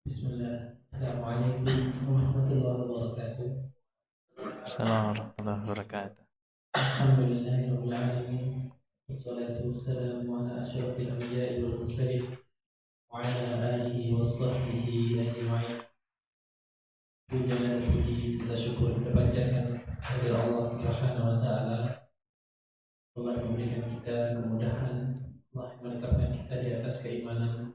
Bismillah. Assalamualaikum warahmatullahi wabarakatuh. Assalamualaikum warahmatullahi wabarakatuh. Alhamdulillahirabbil alamin. Wassalatu wassalamu ala asyrofil anbiya'i wal mursalin wa ala alihi washabbihi ajma'in. Puja dan puji serta syukur kita panjatkan kepada Allah Subhanahu wa taala. Allah memberikan kita kemudahan, Allah menetapkan kita di atas keimanan.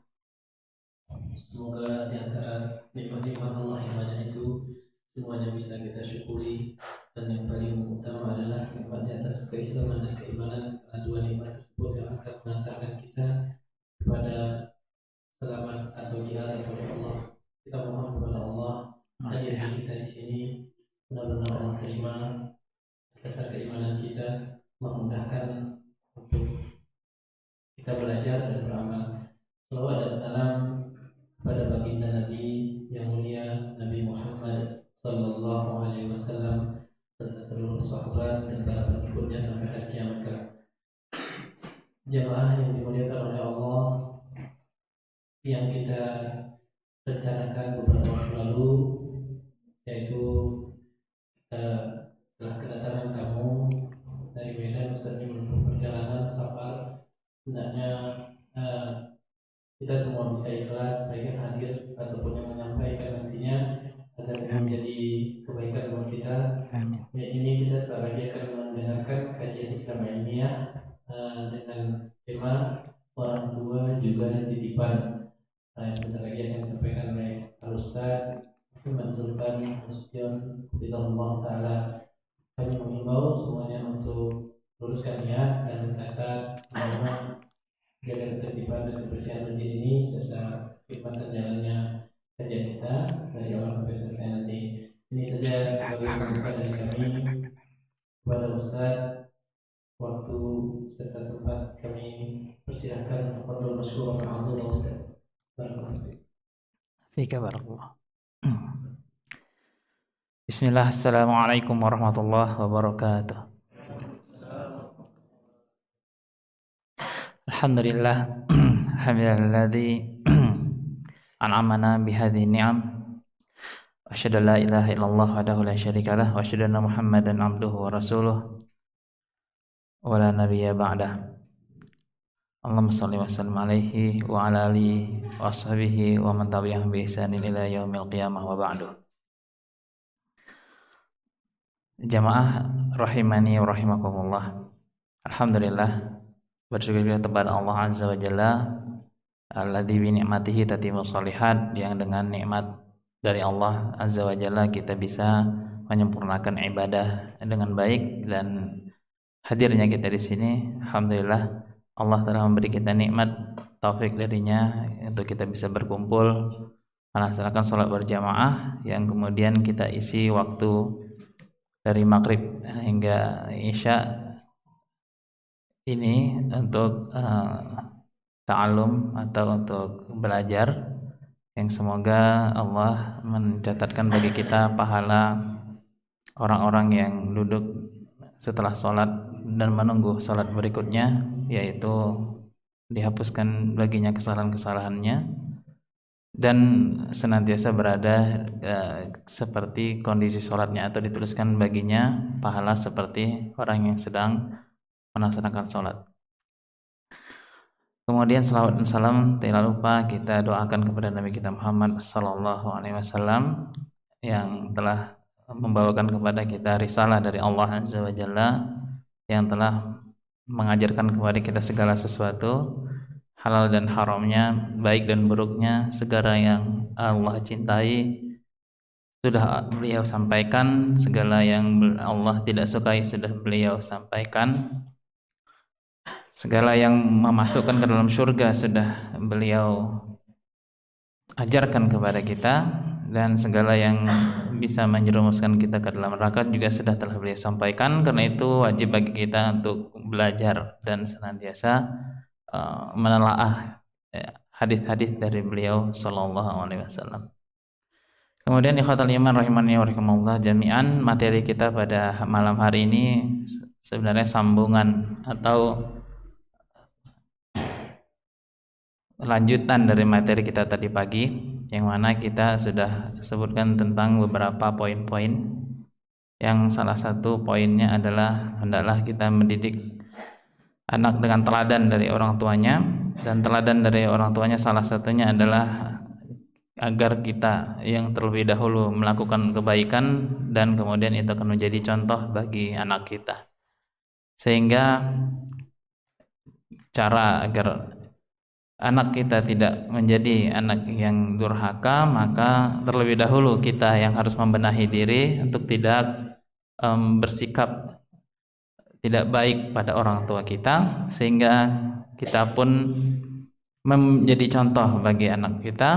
Semoga di antara nikmat-nikmat Allah yang banyak itu semuanya bisa kita syukuri, dan yang paling utama adalah nikmat di atas keislaman dan keimanan, karena dua nikmat tersebut yang akan mengantarkan kita kepada selamat atau dihalal oleh Allah. Kita mohon kepada Allah hadirnya kita di sini benar-benar Allah terima dasar keimanan kita, memudahkan untuk kita belajar dan beramal. Salawat dan salam pada baginda Nabi yang mulia Nabi Muhammad sallallahu alaihi wasallam serta seluruh sahabat dan para pengikutnya sampai hari kiamat kelak. Jamaah yang dimuliakan oleh Allah, yang kita rencanakan beberapa waktu lalu, yaitu kita telah kedatangan tamu dari Medan. Ustaz ini menempuh perjalanan safar, hendaknya kita semua bisa ikhlas baik yang hadir ataupun yang menyampaikan nantinya, agar ini menjadi kebaikan buat kita. Amin. Ya, ini kita sekali lagi akan mendengarkan kajian Islam ilmiah dengan tema orang tua juga titipan. Sebentar lagi akan disampaikan oleh Al-Ustaz Muhammad Zulfan Nasution Hafizahullah Ta'ala. Kami mengimbau semuanya untuk luruskan niat dan mencatat nama, jaga ketertiban dan kebersihan masjid ini serta khidmatan jalannya kajian kita dari awal sampai selesai nanti. Ini saja sebagai pembuka dari kami. Kepada Ustaz, waktu serta tempat kami persilahkan. Tafadhol masykuran ma'adzura Ustaz. Barakallahu. Fika barakallah. Bismillah, assalamualaikum warahmatullahi wabarakatuh. Alhamdulillah, hamdalilladzi an'amana bihadhihi ni'am. Wa asyhadu an la ilaha illallah wahdahu la syarikalah wa asyhadu anna Muhammadan abduhu wa rasuluh wa la nabiyya ba'dah. Allahumma shalli wa sallim alaihi wa ala alihi wa ashabihi wa man tabi'ahum bi ihsanin ila yaumil qiyamah wa ba'du. Jamaah rahimani wa rahimakumullah. Alhamdulillah, bersyukur kepada Allah Azza wa Jalla alladzi bi ni'matihi tatimmu shalihat, yang dengan nikmat dari Allah Azza wa Jalla kita bisa menyempurnakan ibadah dengan baik. Dan hadirnya kita di sini, alhamdulillah, Allah telah memberi kita nikmat taufik darinya untuk kita bisa berkumpul melaksanakan sholat berjamaah, yang kemudian kita isi waktu dari maghrib hingga isya ini untuk ta'alum atau untuk belajar, yang semoga Allah mencatatkan bagi kita pahala orang-orang yang duduk setelah sholat dan menunggu sholat berikutnya, yaitu dihapuskan baginya kesalahan-kesalahannya dan senantiasa berada seperti kondisi sholatnya, atau dituliskan baginya pahala seperti orang yang sedang melaksanakan sholat. Kemudian salawat dan salam tidak lupa kita doakan kepada Nabi kita Muhammad sallallahu alaihi wasallam, yang telah membawakan kepada kita risalah dari Allah Azza wa Jalla, yang telah mengajarkan kepada kita segala sesuatu, halal dan haramnya, baik dan buruknya, segala yang Allah cintai sudah beliau sampaikan, segala yang Allah tidak sukai sudah beliau sampaikan, segala yang memasukkan ke dalam surga sudah beliau ajarkan kepada kita, dan segala yang bisa menjerumuskan kita ke dalam neraka juga sudah telah beliau sampaikan. Karena itu wajib bagi kita untuk belajar dan senantiasa menelaah hadis-hadis dari beliau sallallahu alaihi wasallam. Kemudian ikhwatal iman rahimani wa rahimakumullah jami'an, materi kita pada malam hari ini sebenarnya sambungan atau lanjutan dari materi kita tadi pagi, yang mana kita sudah sebutkan tentang beberapa poin-poin, yang salah satu poinnya adalah hendaklah kita mendidik anak dengan teladan dari orang tuanya, dan teladan dari orang tuanya salah satunya adalah agar kita yang terlebih dahulu melakukan kebaikan dan kemudian itu akan menjadi contoh bagi anak kita. Sehingga cara agar anak kita tidak menjadi anak yang durhaka, maka terlebih dahulu kita yang harus membenahi diri untuk tidak bersikap tidak baik pada orang tua kita, sehingga kita pun menjadi contoh bagi anak kita,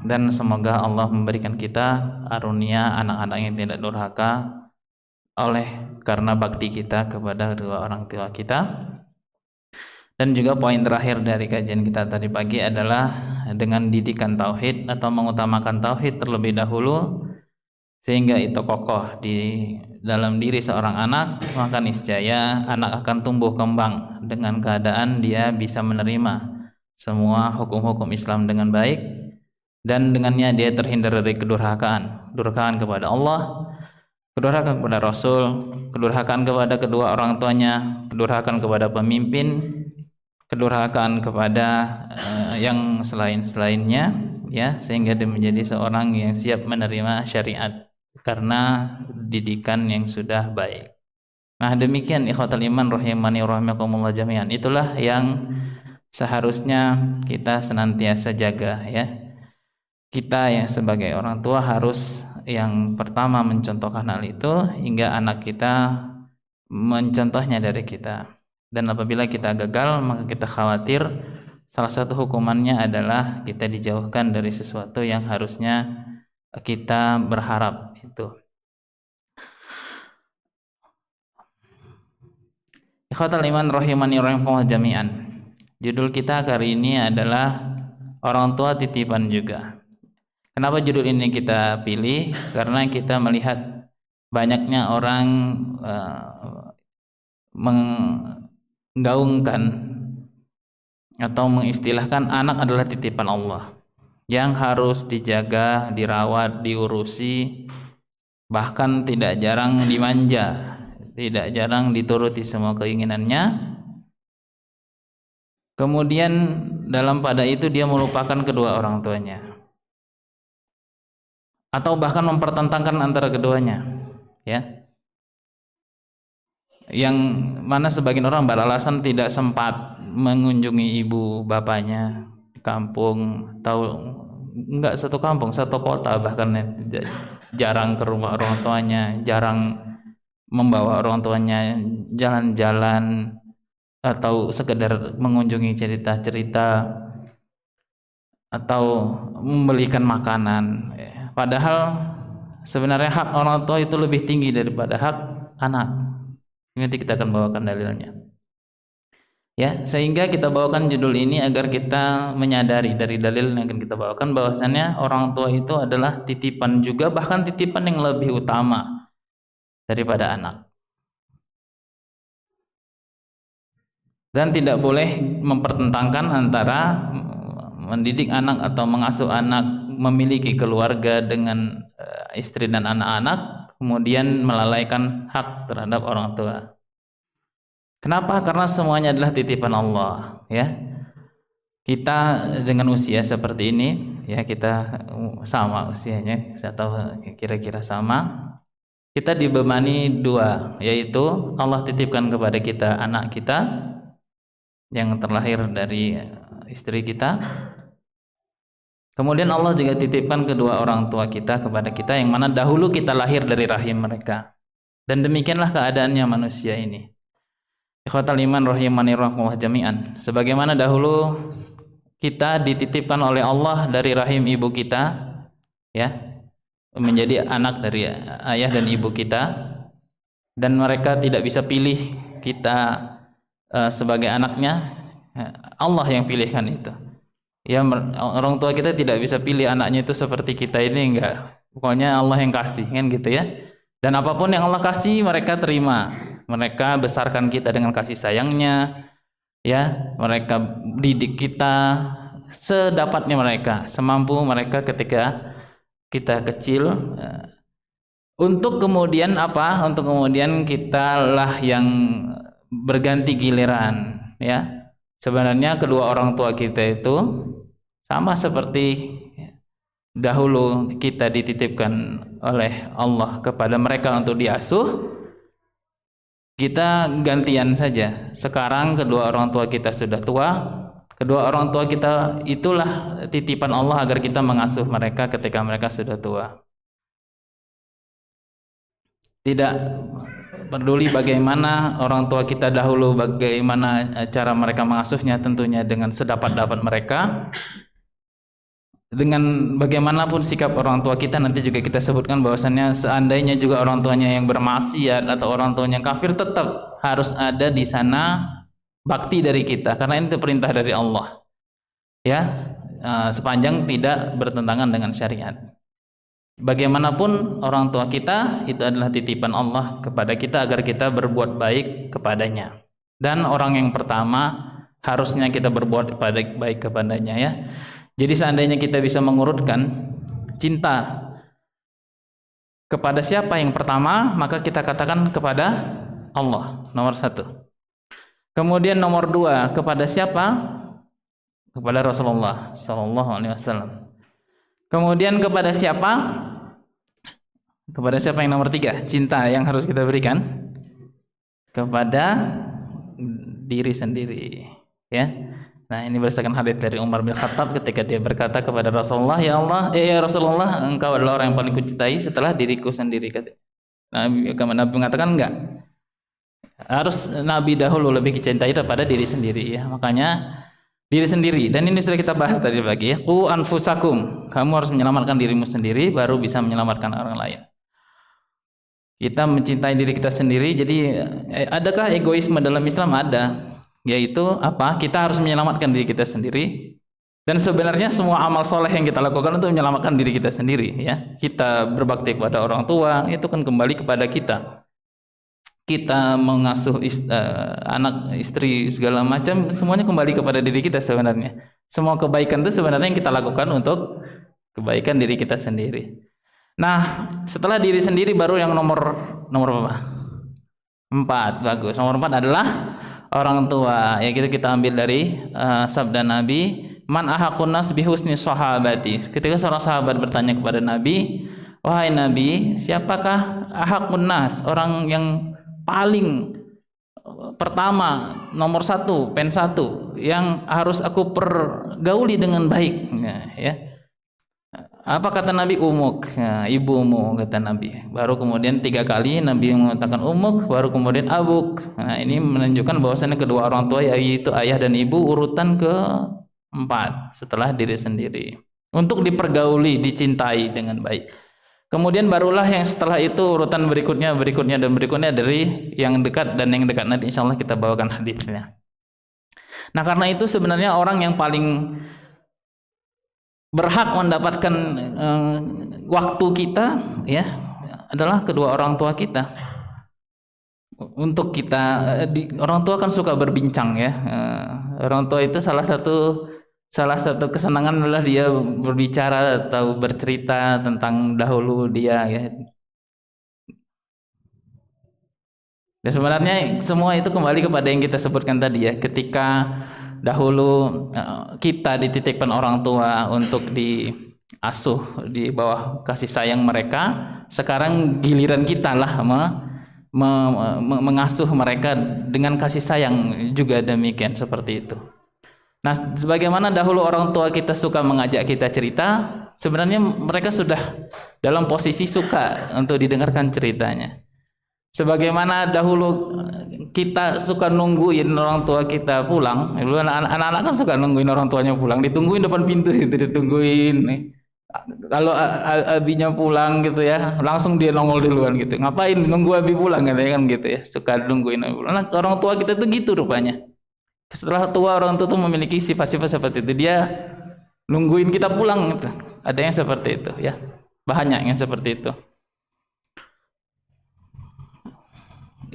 dan semoga Allah memberikan kita karunia anak-anak yang tidak durhaka oleh karena bakti kita kepada kedua orang tua kita. Dan juga poin terakhir dari kajian kita tadi pagi adalah dengan didikan tauhid atau mengutamakan tauhid terlebih dahulu, sehingga itu kokoh di dalam diri seorang anak, maka niscaya anak akan tumbuh kembang dengan keadaan dia bisa menerima semua hukum-hukum Islam dengan baik, dan dengannya dia terhindar dari kedurhakaan kepada Allah, kedurhakaan kepada Rasul, kedurhakaan kepada kedua orang tuanya, kedurhakaan kepada pemimpin, kedurhakaan kepada yang selainnya, ya, sehingga dia menjadi seorang yang siap menerima syariat karena didikan yang sudah baik. Nah, demikian ikhwatal iman rahimani rahimakumullah jami'an. Itulah yang seharusnya kita senantiasa jaga, ya. Kita yang sebagai orang tua harus yang pertama mencontohkan hal itu hingga anak kita mencontohnya dari kita. Dan apabila kita gagal, maka kita khawatir salah satu hukumannya adalah kita dijauhkan dari sesuatu yang harusnya kita berharap itu. Ikhwatal iman rahimani rahimakumullah jami'an. Judul kita kali ini adalah orang tua titipan juga. Kenapa judul ini kita pilih? Karena kita melihat banyaknya orang menggaungkan atau mengistilahkan anak adalah titipan Allah yang harus dijaga, dirawat, diurusi, bahkan tidak jarang dimanja, tidak jarang dituruti semua keinginannya. Kemudian dalam pada itu dia melupakan kedua orang tuanya, atau bahkan mempertentangkan antara keduanya, ya. Yang mana sebagian orang beralasan tidak sempat mengunjungi ibu bapaknya di kampung, atau enggak satu kampung, satu kota, bahkan jarang ke rumah orang tuanya, jarang membawa orang tuanya jalan-jalan atau sekedar mengunjungi cerita-cerita atau membelikan makanan. Padahal sebenarnya hak orang tua itu lebih tinggi daripada hak anak. Nanti kita akan bawakan dalilnya. Ya, sehingga kita bawakan judul ini agar kita menyadari dari dalil yang akan kita bawakan bahwasannya orang tua itu adalah titipan juga, bahkan titipan yang lebih utama daripada anak. Dan tidak boleh mempertentangkan antara mendidik anak atau mengasuh anak, memiliki keluarga dengan istri dan anak-anak, kemudian melalaikan hak terhadap orang tua. Kenapa? Karena semuanya adalah titipan Allah, ya. Kita dengan usia seperti ini, ya, kita sama usianya, saya tahu kira-kira sama. Kita dibebani dua, yaitu Allah titipkan kepada kita anak kita yang terlahir dari istri kita. Kemudian Allah juga titipkan kedua orang tua kita kepada kita, yang mana dahulu kita lahir dari rahim mereka. Dan demikianlah keadaannya manusia ini. Ikhwatal iman rahimani rahimakumullah jami'an. Sebagaimana dahulu kita dititipkan oleh Allah dari rahim ibu kita, ya, menjadi anak dari ayah dan ibu kita, dan mereka tidak bisa pilih kita sebagai anaknya, Allah yang pilihkan itu. Ya, orang tua kita tidak bisa pilih anaknya itu seperti kita ini, enggak. Pokoknya Allah yang kasih, kan gitu ya. Dan apapun yang Allah kasih mereka terima. Mereka besarkan kita dengan kasih sayangnya, ya. Mereka didik kita, sedapatnya mereka, semampu mereka ketika kita kecil, untuk kemudian apa? Untuk kemudian kita lah yang berganti giliran, ya. Sebenarnya kedua orang tua kita itu sama seperti dahulu kita dititipkan oleh Allah kepada mereka untuk diasuh, kita gantian saja. Sekarang kedua orang tua kita sudah tua, kedua orang tua kita itulah titipan Allah agar kita mengasuh mereka ketika mereka sudah tua. Tidak peduli bagaimana orang tua kita dahulu, bagaimana cara mereka mengasuhnya, tentunya dengan sedapat-dapat mereka. Dengan bagaimanapun sikap orang tua kita, nanti juga kita sebutkan bahwasannya seandainya juga orang tuanya yang bermaksiat atau orang tuanya kafir, tetap harus ada di sana bakti dari kita, karena itu perintah dari Allah, ya, sepanjang tidak bertentangan dengan syariat. Bagaimanapun orang tua kita itu adalah titipan Allah kepada kita agar kita berbuat baik kepadanya, dan orang yang pertama harusnya kita berbuat baik kepadanya, ya. Jadi seandainya kita bisa mengurutkan cinta kepada siapa yang pertama, maka kita katakan kepada Allah nomor 1. Kemudian nomor 2 kepada siapa? Kepada Rasulullah Sallallahu Alaihi Wasallam. Kemudian kepada siapa? Kepada siapa yang nomor 3? Cinta yang harus kita berikan kepada diri sendiri, ya. Nah, ini berdasarkan hadits dari Umar bin Khattab ketika dia berkata kepada Rasulullah, ya Allah, ya Rasulullah, engkau adalah orang yang paling kucintai setelah diriku sendiri. Nabi mengatakan enggak, harus Nabi dahulu lebih dicintai daripada diri sendiri, ya. Makanya diri sendiri, dan ini sudah kita bahas tadi pagi, ya. Qu anfusakum, kamu harus menyelamatkan dirimu sendiri baru bisa menyelamatkan orang lain. Kita mencintai diri kita sendiri. Jadi adakah egoisme dalam Islam? Ada, yaitu apa? Kita harus menyelamatkan diri kita sendiri. Dan sebenarnya semua amal soleh yang kita lakukan untuk menyelamatkan diri kita sendiri, ya. Kita berbakti kepada orang tua, itu kan kembali kepada kita. Kita mengasuh anak, istri, segala macam, semuanya kembali kepada diri kita sebenarnya. Semua kebaikan itu sebenarnya yang kita lakukan untuk kebaikan diri kita sendiri. Nah, setelah diri sendiri baru yang nomor berapa? 4, bagus. Nomor 4 adalah orang tua. Ya, kita ambil dari sabda Nabi, man ahaqun nas bihusni sahabati. Ketika seorang sahabat bertanya kepada Nabi, wahai Nabi, siapakah ahaqun nas, orang yang paling pertama, nomor 1, pen 1 yang harus aku pergauli dengan baik, ya. Apa kata Nabi? Umuk, ya, ibumu, kata Nabi. Baru kemudian 3 kali Nabi mengatakan umuk, baru kemudian abuk. Nah, ini menunjukkan bahwasannya kedua orang tua, yaitu ayah dan ibu, urutan ke-4 setelah diri sendiri, untuk dipergauli, dicintai dengan baik. Kemudian barulah yang setelah itu urutan berikutnya dari yang dekat, dan yang dekat nanti insya Allah kita bawakan hadisnya. Nah, karena itu sebenarnya orang yang paling berhak mendapatkan waktu kita, ya, adalah kedua orang tua kita. Untuk kita, orang tua kan suka berbincang, ya. Orang tua itu salah satu kesenangan adalah dia berbicara atau bercerita tentang dahulu dia, ya. Dan sebenarnya semua itu kembali kepada yang kita sebutkan tadi, ya. Ketika dahulu kita dititipkan orang tua untuk diasuh di bawah kasih sayang mereka, sekarang giliran kita lah mengasuh mereka dengan kasih sayang juga demikian, seperti itu. Nah, sebagaimana dahulu orang tua kita suka mengajak kita cerita, sebenarnya mereka sudah dalam posisi suka untuk didengarkan ceritanya. Sebagaimana dahulu kita suka nungguin orang tua kita pulang, anak-anak kan suka nungguin orang tuanya pulang, ditungguin depan pintu itu, ditungguin. Kalau abinya pulang gitu, ya, langsung dia nongol duluan gitu. Ngapain nunggu abi pulang, kan gitu, ya. Suka nungguin abi pulang. Nah, orang tua kita tuh gitu rupanya. Setelah tua, orang tua tuh memiliki sifat-sifat seperti itu. Dia nungguin kita pulang gitu. Ada yang seperti itu, ya. Banyak yang seperti itu.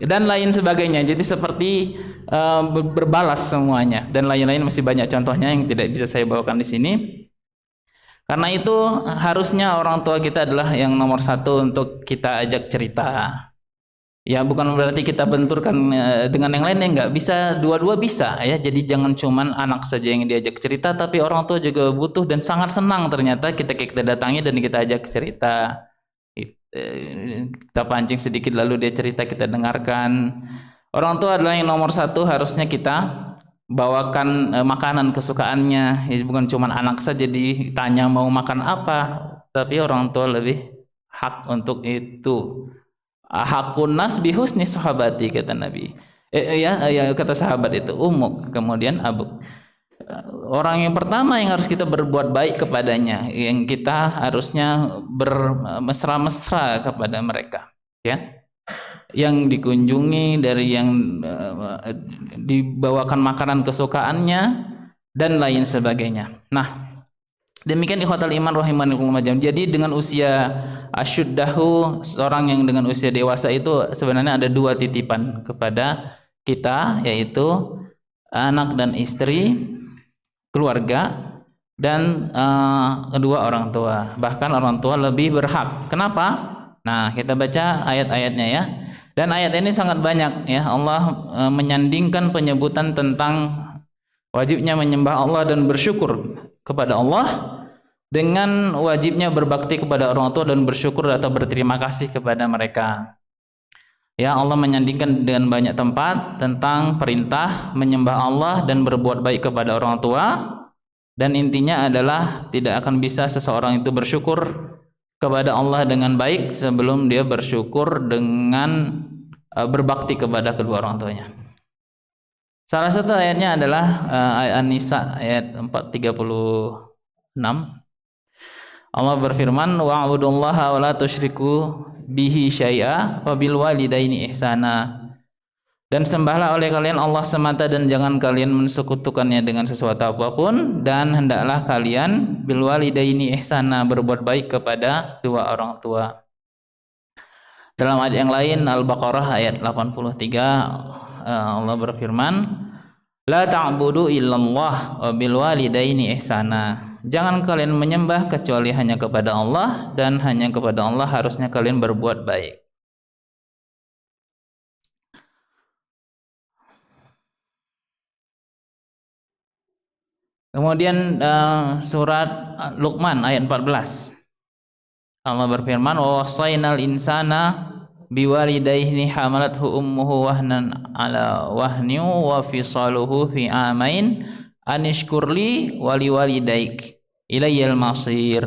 Dan lain sebagainya. Jadi seperti berbalas semuanya, dan lain-lain masih banyak contohnya yang tidak bisa saya bawakan di sini. Karena itu harusnya orang tua kita adalah yang nomor satu untuk kita ajak cerita. Ya, bukan berarti kita benturkan dengan yang lain, yang nggak bisa, dua-dua bisa ya. Jadi jangan cuman anak saja yang diajak cerita, tapi orang tua juga butuh dan sangat senang ternyata kita datangi dan kita ajak cerita. Kita pancing sedikit lalu dia cerita, kita dengarkan. Orang tua adalah yang nomor satu, harusnya kita bawakan makanan kesukaannya. Ya, bukan cuma anak saja ditanya mau makan apa, tapi orang tua lebih hak untuk itu. Hakun nas bihusni sahabati, kata Nabi. Kata sahabat itu umuk, kemudian abuk. Orang yang pertama yang harus kita berbuat baik kepadanya, yang kita harusnya bermesra-mesra kepada mereka, ya. Yang dikunjungi, dari yang dibawakan makanan kesukaannya dan lain sebagainya. Nah, demikian ikhwatal iman rahimanillah. Jadi dengan usia asyuddahu, seorang yang dengan usia dewasa itu sebenarnya ada dua titipan kepada kita, yaitu anak dan istri, keluarga, dan kedua orang tua. Bahkan orang tua lebih berhak. Kenapa? Nah, kita baca ayat-ayatnya ya. Dan ayat ini sangat banyak ya. Allah menyandingkan penyebutan tentang wajibnya menyembah Allah dan bersyukur kepada Allah dengan wajibnya berbakti kepada orang tua dan bersyukur atau berterima kasih kepada mereka. Ya, Allah menyandingkan dengan banyak tempat tentang perintah menyembah Allah dan berbuat baik kepada orang tua, dan intinya adalah tidak akan bisa seseorang itu bersyukur kepada Allah dengan baik sebelum dia bersyukur dengan berbakti kepada kedua orang tuanya. Salah satu ayatnya adalah ayat An-Nisa ayat 436. Allah berfirman, wa'budullaha wa la tusyriku bihi syai'a wa bil walidaini ihsana. Dan sembahlah oleh kalian Allah semata dan jangan kalian mensekutukannya dengan sesuatu apapun, dan hendaklah kalian bil walidaini ihsana, berbuat baik kepada dua orang tua. Dalam ayat yang lain, Al-Baqarah ayat 83, Allah berfirman, la ta'budu illallah wa bil walidaini ihsana. Jangan kalian menyembah kecuali hanya kepada Allah, dan hanya kepada Allah harusnya kalian berbuat baik. Kemudian surat Luqman ayat 14. Allah berfirman, wa wasainal insana biwalidayhi hamalathu ummuhu wahnan ala wahni wa fisaluhu fi amain anishkurli wali walidaik ilayyal masir.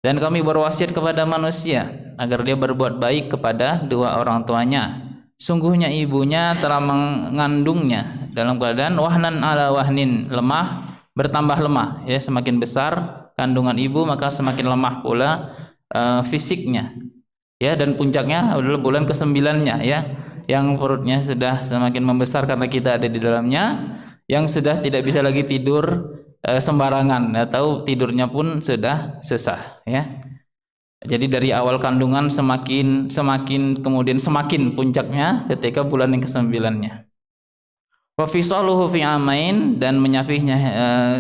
Dan kami berwasiat kepada manusia agar dia berbuat baik kepada dua orang tuanya. Sungguhnya ibunya telah mengandungnya dalam keadaan wahnan ala wahnin, lemah bertambah lemah, ya, semakin besar kandungan ibu maka semakin lemah pula fisiknya, ya, dan puncaknya adalah bulan ke-9-nya, ya, yang perutnya sudah semakin membesar karena kita ada di dalamnya, yang sudah tidak bisa lagi tidur sembarangan, atau tidurnya pun sudah susah, ya. Jadi dari awal kandungan semakin kemudian semakin puncaknya ketika bulan yang ke-9-nya. Wa fisaluhu fi amain, dan menyapihnya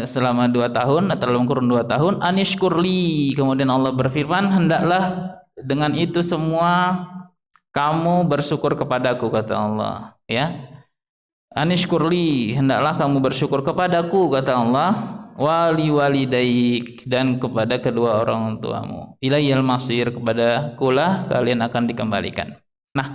selama 2 tahun atau dalam kurun 2 tahun. Anishkurli, kemudian Allah berfirman, hendaklah dengan itu semua kamu bersyukur kepadaku, kata Allah, ya. Anishkurli, hendaklah kamu bersyukur kepadaku, kata Allah, wali walidaik, dan kepada kedua orang tuamu, ilayyal masir, kepada kulah kalian akan dikembalikan. Nah,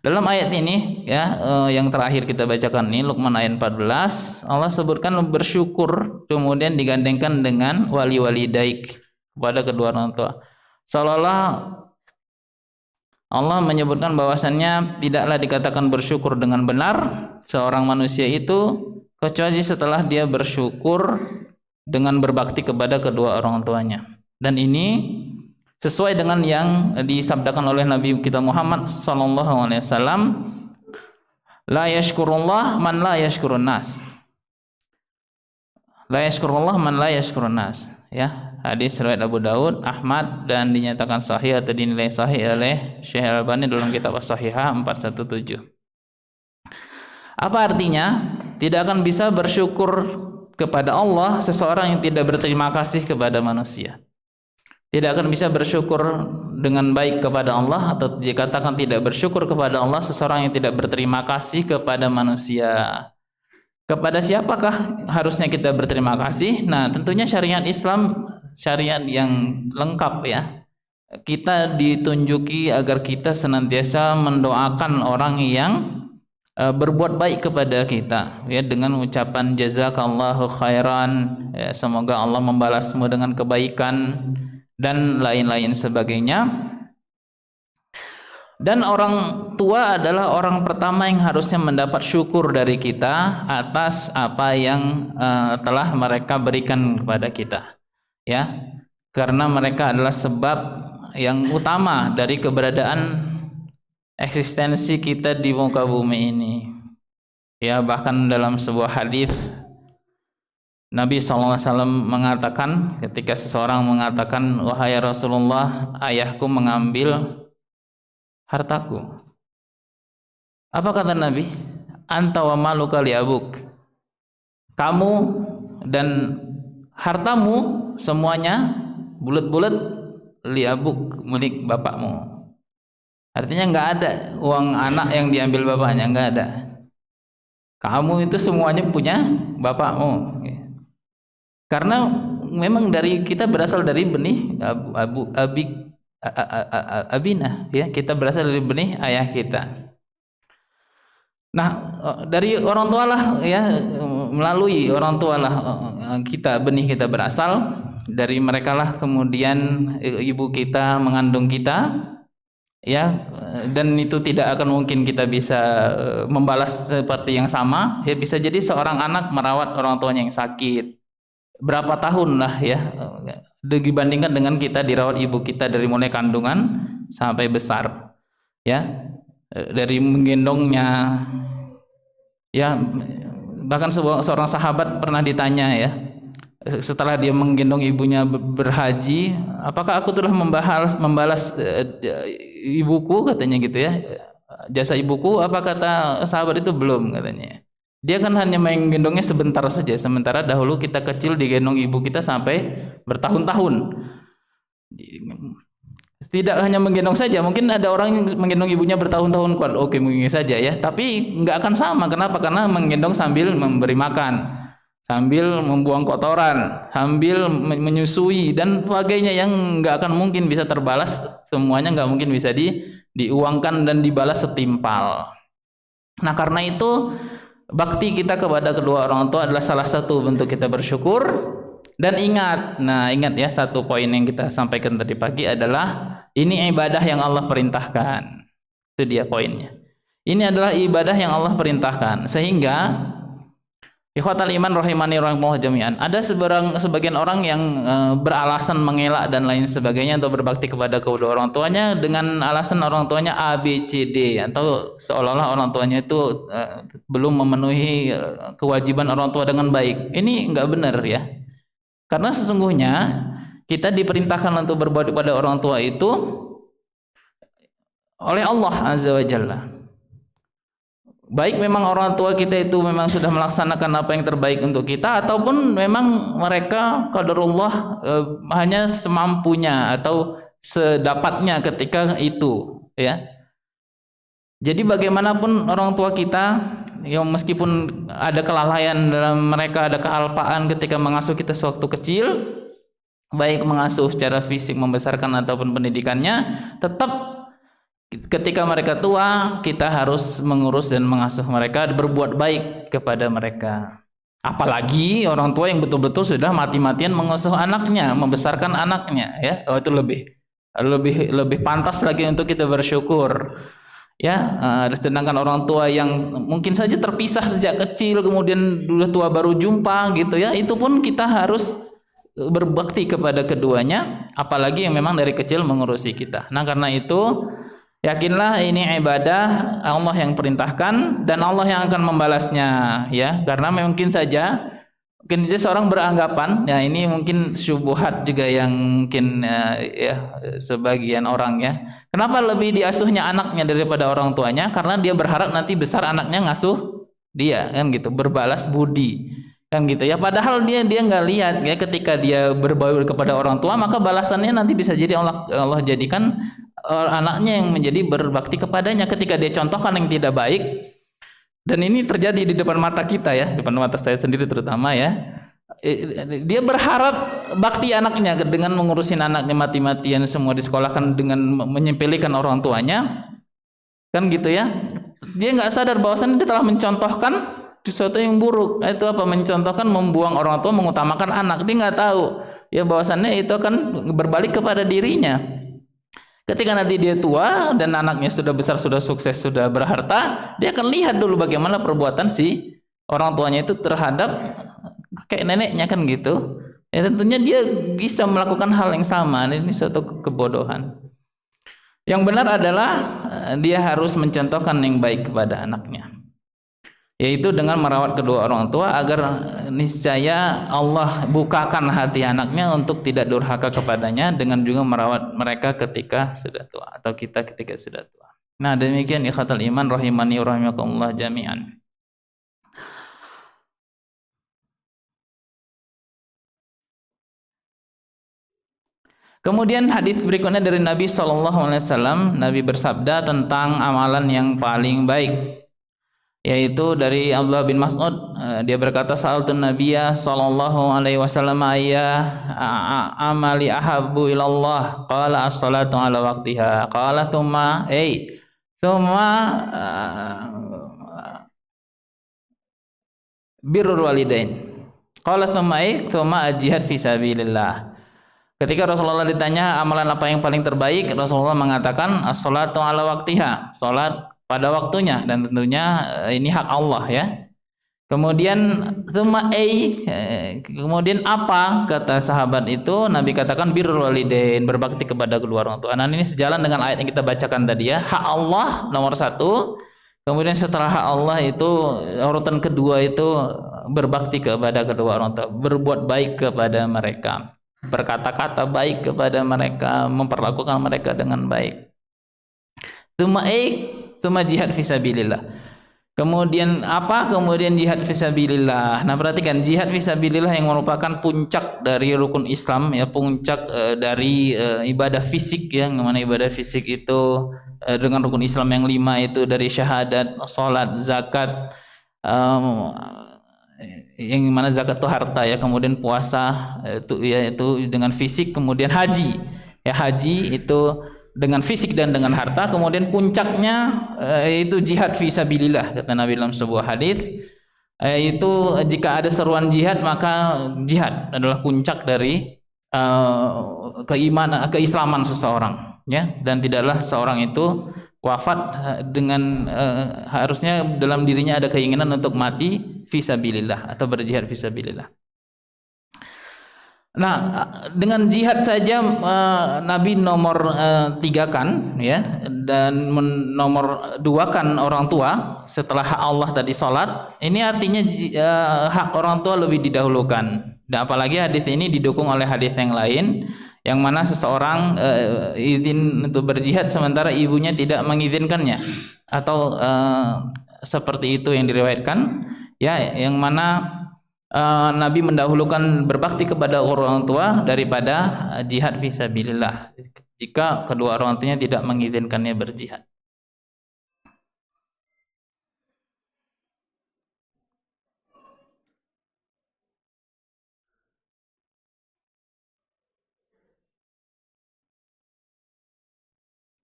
dalam ayat ini, ya, yang terakhir kita bacakan ini, Luqman ayat 14, Allah sebutkan bersyukur kemudian digandengkan dengan wali walidaik, kepada kedua orang tua. Seolah-olah Allah menyebutkan bahwasannya tidaklah dikatakan bersyukur dengan benar seorang manusia itu kecuali setelah dia bersyukur dengan berbakti kepada kedua orang tuanya. Dan ini sesuai dengan yang disabdakan oleh Nabi kita Muhammad sallallahu alaihi wasallam, la yashkurullah man la yashkurun nas. La yashkurullah man la yashkurun nas, ya. Hadis riwayat Abu Daud, Ahmad, dan dinyatakan sahih atau dinilai sahih oleh Syekh Al-Albani dalam kitab As-Sahihah 417. Apa artinya? Tidak akan bisa bersyukur kepada Allah seseorang yang tidak berterima kasih kepada manusia. Tidak akan bisa bersyukur dengan baik kepada Allah, atau dikatakan tidak bersyukur kepada Allah seseorang yang tidak berterima kasih kepada manusia. Kepada siapakah harusnya kita berterima kasih? Nah, tentunya syariat Islam syariat yang lengkap ya. Kita ditunjuki agar kita senantiasa mendoakan orang yang berbuat baik kepada kita ya, dengan ucapan jazakallahu khairan ya, semoga Allah membalasmu dengan kebaikan dan lain-lain sebagainya. Dan orang tua adalah orang pertama yang harusnya mendapat syukur dari kita atas apa yang telah mereka berikan kepada kita ya, karena mereka adalah sebab yang utama dari keberadaan eksistensi kita di muka bumi ini ya. Bahkan dalam sebuah hadis Nabi SAW mengatakan, ketika seseorang mengatakan, wahai Rasulullah, ayahku mengambil hartaku, apa kata Nabi? Anta wa maluka li abuk, kamu dan hartamu semuanya bulat-bulat li abuk, milik bapakmu. Artinya nggak ada uang anak yang diambil bapaknya, nggak ada. Kamu itu semuanya punya bapakmu. Karena memang dari kita berasal dari benih abina, ya, kita berasal dari benih ayah kita. Nah, dari orang tua lah ya, melalui orang tua lah kita, benih kita berasal dari mereka lah, kemudian ibu kita mengandung kita ya, dan itu tidak akan mungkin kita bisa membalas seperti yang sama ya. Bisa jadi seorang anak merawat orang tuanya yang sakit berapa tahun lah ya, dibandingkan dengan kita dirawat ibu kita dari mulai kandungan sampai besar ya, dari menggendongnya ya. Bahkan seorang sahabat pernah ditanya ya, setelah dia menggendong ibunya berhaji, apakah aku telah membalas ibuku, katanya gitu ya, jasa ibuku. Apa kata sahabat itu? Belum, katanya. Dia kan hanya menggendongnya sebentar saja, sementara dahulu kita kecil digendong ibu kita sampai bertahun-tahun. Tidak hanya menggendong saja, mungkin ada orang yang menggendong ibunya bertahun-tahun kuat, oke mungkin saja ya, tapi nggak akan sama. Kenapa? Karena menggendong sambil memberi makan, sambil membuang kotoran, sambil menyusui dan sebagainya, yang nggak akan mungkin bisa terbalas semuanya, nggak mungkin bisa diuangkan dan dibalas setimpal. Nah, karena itu bakti kita kepada kedua orang tua adalah salah satu bentuk kita bersyukur. Dan ingat ya, satu poin yang kita sampaikan tadi pagi adalah ini ibadah yang Allah perintahkan. Itu dia poinnya. Ini adalah ibadah yang Allah perintahkan, sehingga ikhwatal iman rahimani rahimakumullah jami'an, ada sebagian orang yang beralasan mengelak dan lain sebagainya untuk berbakti kepada kedua orang tuanya dengan alasan orang tuanya A, B, C, D, atau seolah-olah orang tuanya itu belum memenuhi kewajiban orang tua dengan baik. Ini enggak benar ya. Karena sesungguhnya kita diperintahkan untuk berbuat kepada orang tua itu oleh Allah Azza wa Jalla. Baik memang orang tua kita itu memang sudah melaksanakan apa yang terbaik untuk kita, ataupun memang mereka qadarullah hanya semampunya atau sedapatnya ketika itu ya. Jadi bagaimanapun orang tua kita yang meskipun ada kelalaian dalam mereka, ada kealpaan ketika mengasuh kita sewaktu kecil, baik mengasuh secara fisik, membesarkan ataupun pendidikannya, tetap ketika mereka tua kita harus mengurus dan mengasuh mereka, berbuat baik kepada mereka. Apalagi orang tua yang betul-betul sudah mati-matian mengasuh anaknya, membesarkan anaknya ya, itu lebih pantas lagi untuk kita bersyukur ya. Sedangkan orang tua yang mungkin saja terpisah sejak kecil, kemudian sudah tua baru jumpa gitu ya, itu pun kita harus berbakti kepada keduanya, apalagi yang memang dari kecil mengurusi kita. Nah, karena itu yakinlah ini ibadah Allah yang perintahkan dan Allah yang akan membalasnya ya. Karena mungkin saja seorang beranggapan ya, ini mungkin syubhat juga yang mungkin ya sebagian orang ya, kenapa lebih diasuhnya anaknya daripada orang tuanya? Karena dia berharap nanti besar anaknya ngasuh dia, kan gitu, berbalas budi, kan gitu ya. Padahal dia nggak lihat ya, ketika dia berbaur kepada orang tua, maka balasannya nanti bisa jadi Allah jadikan anaknya yang menjadi berbakti kepadanya ketika dia contohkan yang tidak baik. Dan ini terjadi di depan mata kita ya, depan mata saya sendiri terutama ya. Dia berharap bakti anaknya dengan mengurusin anaknya mati-matian semua disekolahkan dengan menyepelekan orang tuanya, kan gitu ya. Dia nggak sadar bahwasannya dia telah mencontohkan sesuatu yang buruk. Itu apa? Mencontohkan membuang orang tua, mengutamakan anak. Dia nggak tahu ya bahwasannya itu akan berbalik kepada dirinya. Ketika nanti dia tua dan anaknya sudah besar, sudah sukses, sudah berharta, dia akan lihat dulu bagaimana perbuatan si orang tuanya itu terhadap kakek neneknya, kan gitu. Ya tentunya dia bisa melakukan hal yang sama. Ini suatu kebodohan. Yang benar adalah dia harus mencontohkan yang baik kepada anaknya, yaitu dengan merawat kedua orang tua agar niscaya Allah bukakan hati anaknya untuk tidak durhaka kepadanya, dengan juga merawat mereka ketika sudah tua atau kita ketika sudah tua. Nah, demikian ikhwatal iman rahimani rahimakumullah jami'an. Kemudian hadis berikutnya dari Nabi SAW. Nabi bersabda tentang amalan yang paling baik, yaitu dari Abdullah bin Mas'ud. Dia berkata, sa'altun nabiyya sallallahu alaihi wasallam ayya amali ahabbu ilallah, qala as-salatu ala waqtiha, qala thumma birrul walidain, qala thumma jihad fi sabilillah. Ketika Rasulullah ditanya amalan apa yang paling terbaik, Rasulullah mengatakan as-salatu ala waqtiha, salat pada waktunya, dan tentunya ini hak Allah ya. Kemudian kemudian apa, kata sahabat itu? Nabi katakan birrul walidain, berbakti kepada kedua orang tua. Nah, ini sejalan dengan ayat yang kita bacakan tadi ya. Hak Allah nomor 1. Kemudian setelah hak Allah itu urutan kedua itu berbakti kepada kedua orang tua, berbuat baik kepada mereka, berkata-kata baik kepada mereka, memperlakukan mereka dengan baik. Tsumma jihad fisabilillah. Kemudian apa? Kemudian jihad fisabilillah. Nah, perhatikan, jihad fisabilillah yang merupakan puncak dari rukun Islam ya, puncak dari ibadah fisik ya, yang mana ibadah fisik itu dengan rukun Islam yang 5 itu dari syahadat, salat, zakat, yang mana zakat itu harta ya, kemudian puasa itu dengan fisik, kemudian haji ya, haji itu dengan fisik dan dengan harta, kemudian puncaknya itu jihad fisabilillah, kata Nabi dalam sebuah hadis, itu jika ada seruan jihad maka jihad adalah puncak dari keimanan, keislaman seseorang ya, dan tidaklah seorang itu wafat dengan harusnya dalam dirinya ada keinginan untuk mati fisabilillah atau berjihad fisabilillah. Nah, dengan jihad saja Nabi nomor 3-kan ya, dan nomor 2-kan orang tua setelah hak Allah tadi salat. Ini artinya hak orang tua lebih didahulukan. Dan apalagi hadis ini didukung oleh hadis yang lain, yang mana seseorang izin untuk berjihad sementara ibunya tidak mengizinkannya, atau seperti itu yang diriwayatkan ya, yang mana Nabi mendahulukan berbakti kepada orang tua daripada jihad fisabilillah jika kedua orang tuanya tidak mengizinkannya berjihad.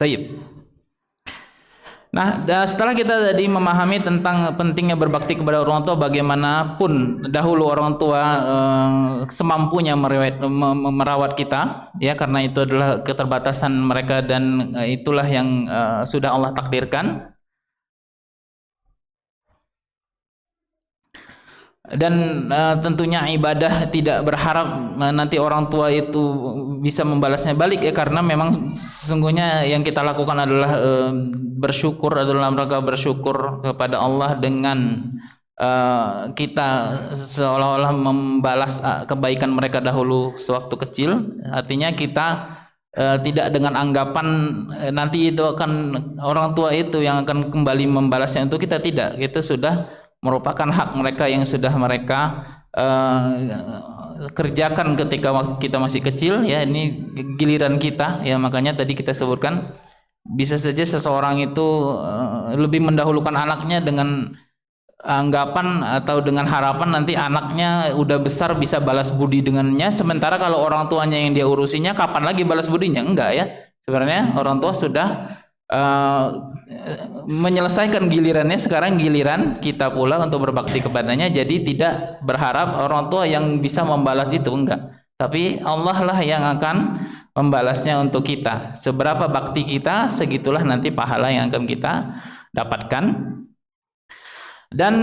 Baik. Nah, setelah kita tadi memahami tentang pentingnya berbakti kepada orang tua, bagaimanapun dahulu orang tua semampunya merawat kita, ya, karena itu adalah keterbatasan mereka dan itulah yang sudah Allah takdirkan. Dan tentunya ibadah tidak berharap nanti orang tua itu bisa membalasnya balik ya, karena memang sesungguhnya yang kita lakukan adalah bersyukur, adalah mereka bersyukur kepada Allah dengan kita seolah-olah membalas kebaikan mereka dahulu sewaktu kecil. Artinya kita tidak dengan anggapan nanti itu akan orang tua itu yang akan kembali membalasnya untuk kita, tidak. Kita sudah merupakan hak mereka yang sudah mereka kerjakan ketika waktu kita masih kecil, ya ini giliran kita, ya makanya tadi kita sebutkan bisa saja seseorang itu lebih mendahulukan anaknya dengan anggapan atau dengan harapan nanti anaknya udah besar bisa balas budi dengannya, sementara kalau orang tuanya yang dia urusinya kapan lagi balas budinya? Enggak ya, sebenarnya orang tua sudah menyelesaikan gilirannya, sekarang giliran kita pula untuk berbakti kepadanya. Jadi tidak berharap orang tua yang bisa membalas itu, enggak, tapi Allah lah yang akan membalasnya untuk kita. Seberapa bakti kita, segitulah nanti pahala yang akan kita dapatkan. Dan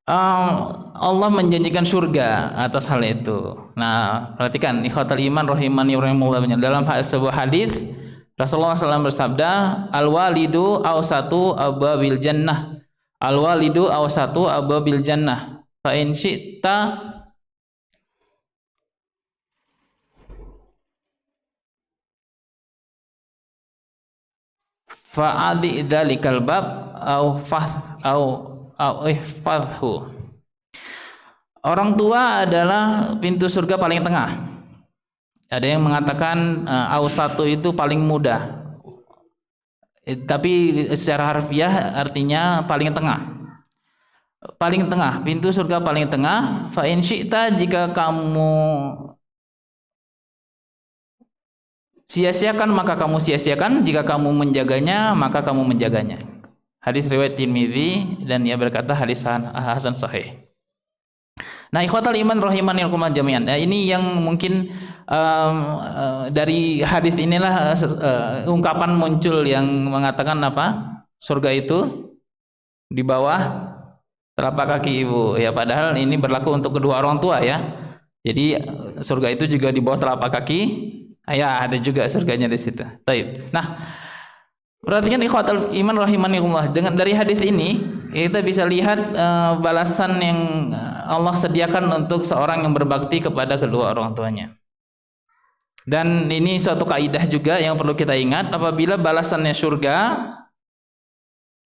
Allah menjanjikan surga atas hal itu. Nah, perhatikan ikhwatal iman rahimani rahimullah, dalam sebuah hadis Rasulullah SAW bersabda, al walidu awsatu abwabil jannah, al walidu awsatu abwabil jannah, fa in syi'ta fa'adi dzalikal bab au ihfazhu. Orang tua adalah pintu surga paling tengah. Ada yang mengatakan ausatu itu paling mudah, tapi secara harfiah artinya paling tengah. Paling tengah, pintu surga paling tengah. Fa in syi'ta, jika kamu sia-siakan maka kamu sia-siakan, jika kamu menjaganya maka kamu menjaganya. Hadis riwayat Tirmidzi, dan ia berkata hadis hasan sahih. Nah, ikhwatal iman rahimani wa jami'an. Ini yang mungkin dari hadis inilah ungkapan muncul yang mengatakan apa? Surga itu di bawah telapak kaki ibu. Ya, padahal ini berlaku untuk kedua orang tua ya. Jadi surga itu juga di bawah telapak kaki. Ya, ada juga surganya di situ. Baik. Nah, perhatikan ikhwatul iman rahimanillah, dengan dari hadis ini kita bisa lihat balasan yang Allah sediakan untuk seorang yang berbakti kepada kedua orang tuanya. Dan ini suatu kaidah juga yang perlu kita ingat, apabila balasannya surga,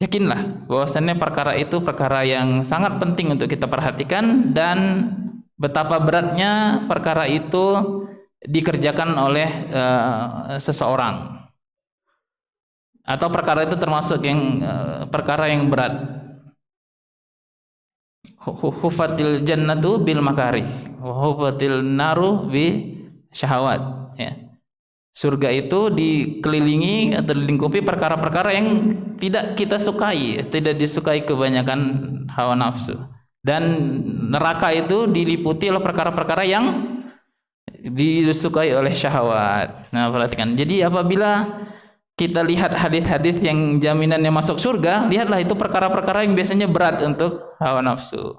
yakinlah bahwasannya perkara itu perkara yang sangat penting untuk kita perhatikan, dan betapa beratnya perkara itu dikerjakan oleh seseorang, atau perkara itu termasuk yang perkara yang berat. Hufatil jannatu bil makarih wa hufatil naru bi syahawat, ya. Surga itu dikelilingi atau dilingkupi perkara-perkara yang tidak kita sukai, tidak disukai kebanyakan hawa nafsu, dan neraka itu diliputi oleh perkara-perkara yang disukai oleh syahwat. Nah, perhatikan. Jadi apabila kita lihat hadis-hadis yang jaminannya masuk surga, lihatlah itu perkara-perkara yang biasanya berat untuk hawa nafsu.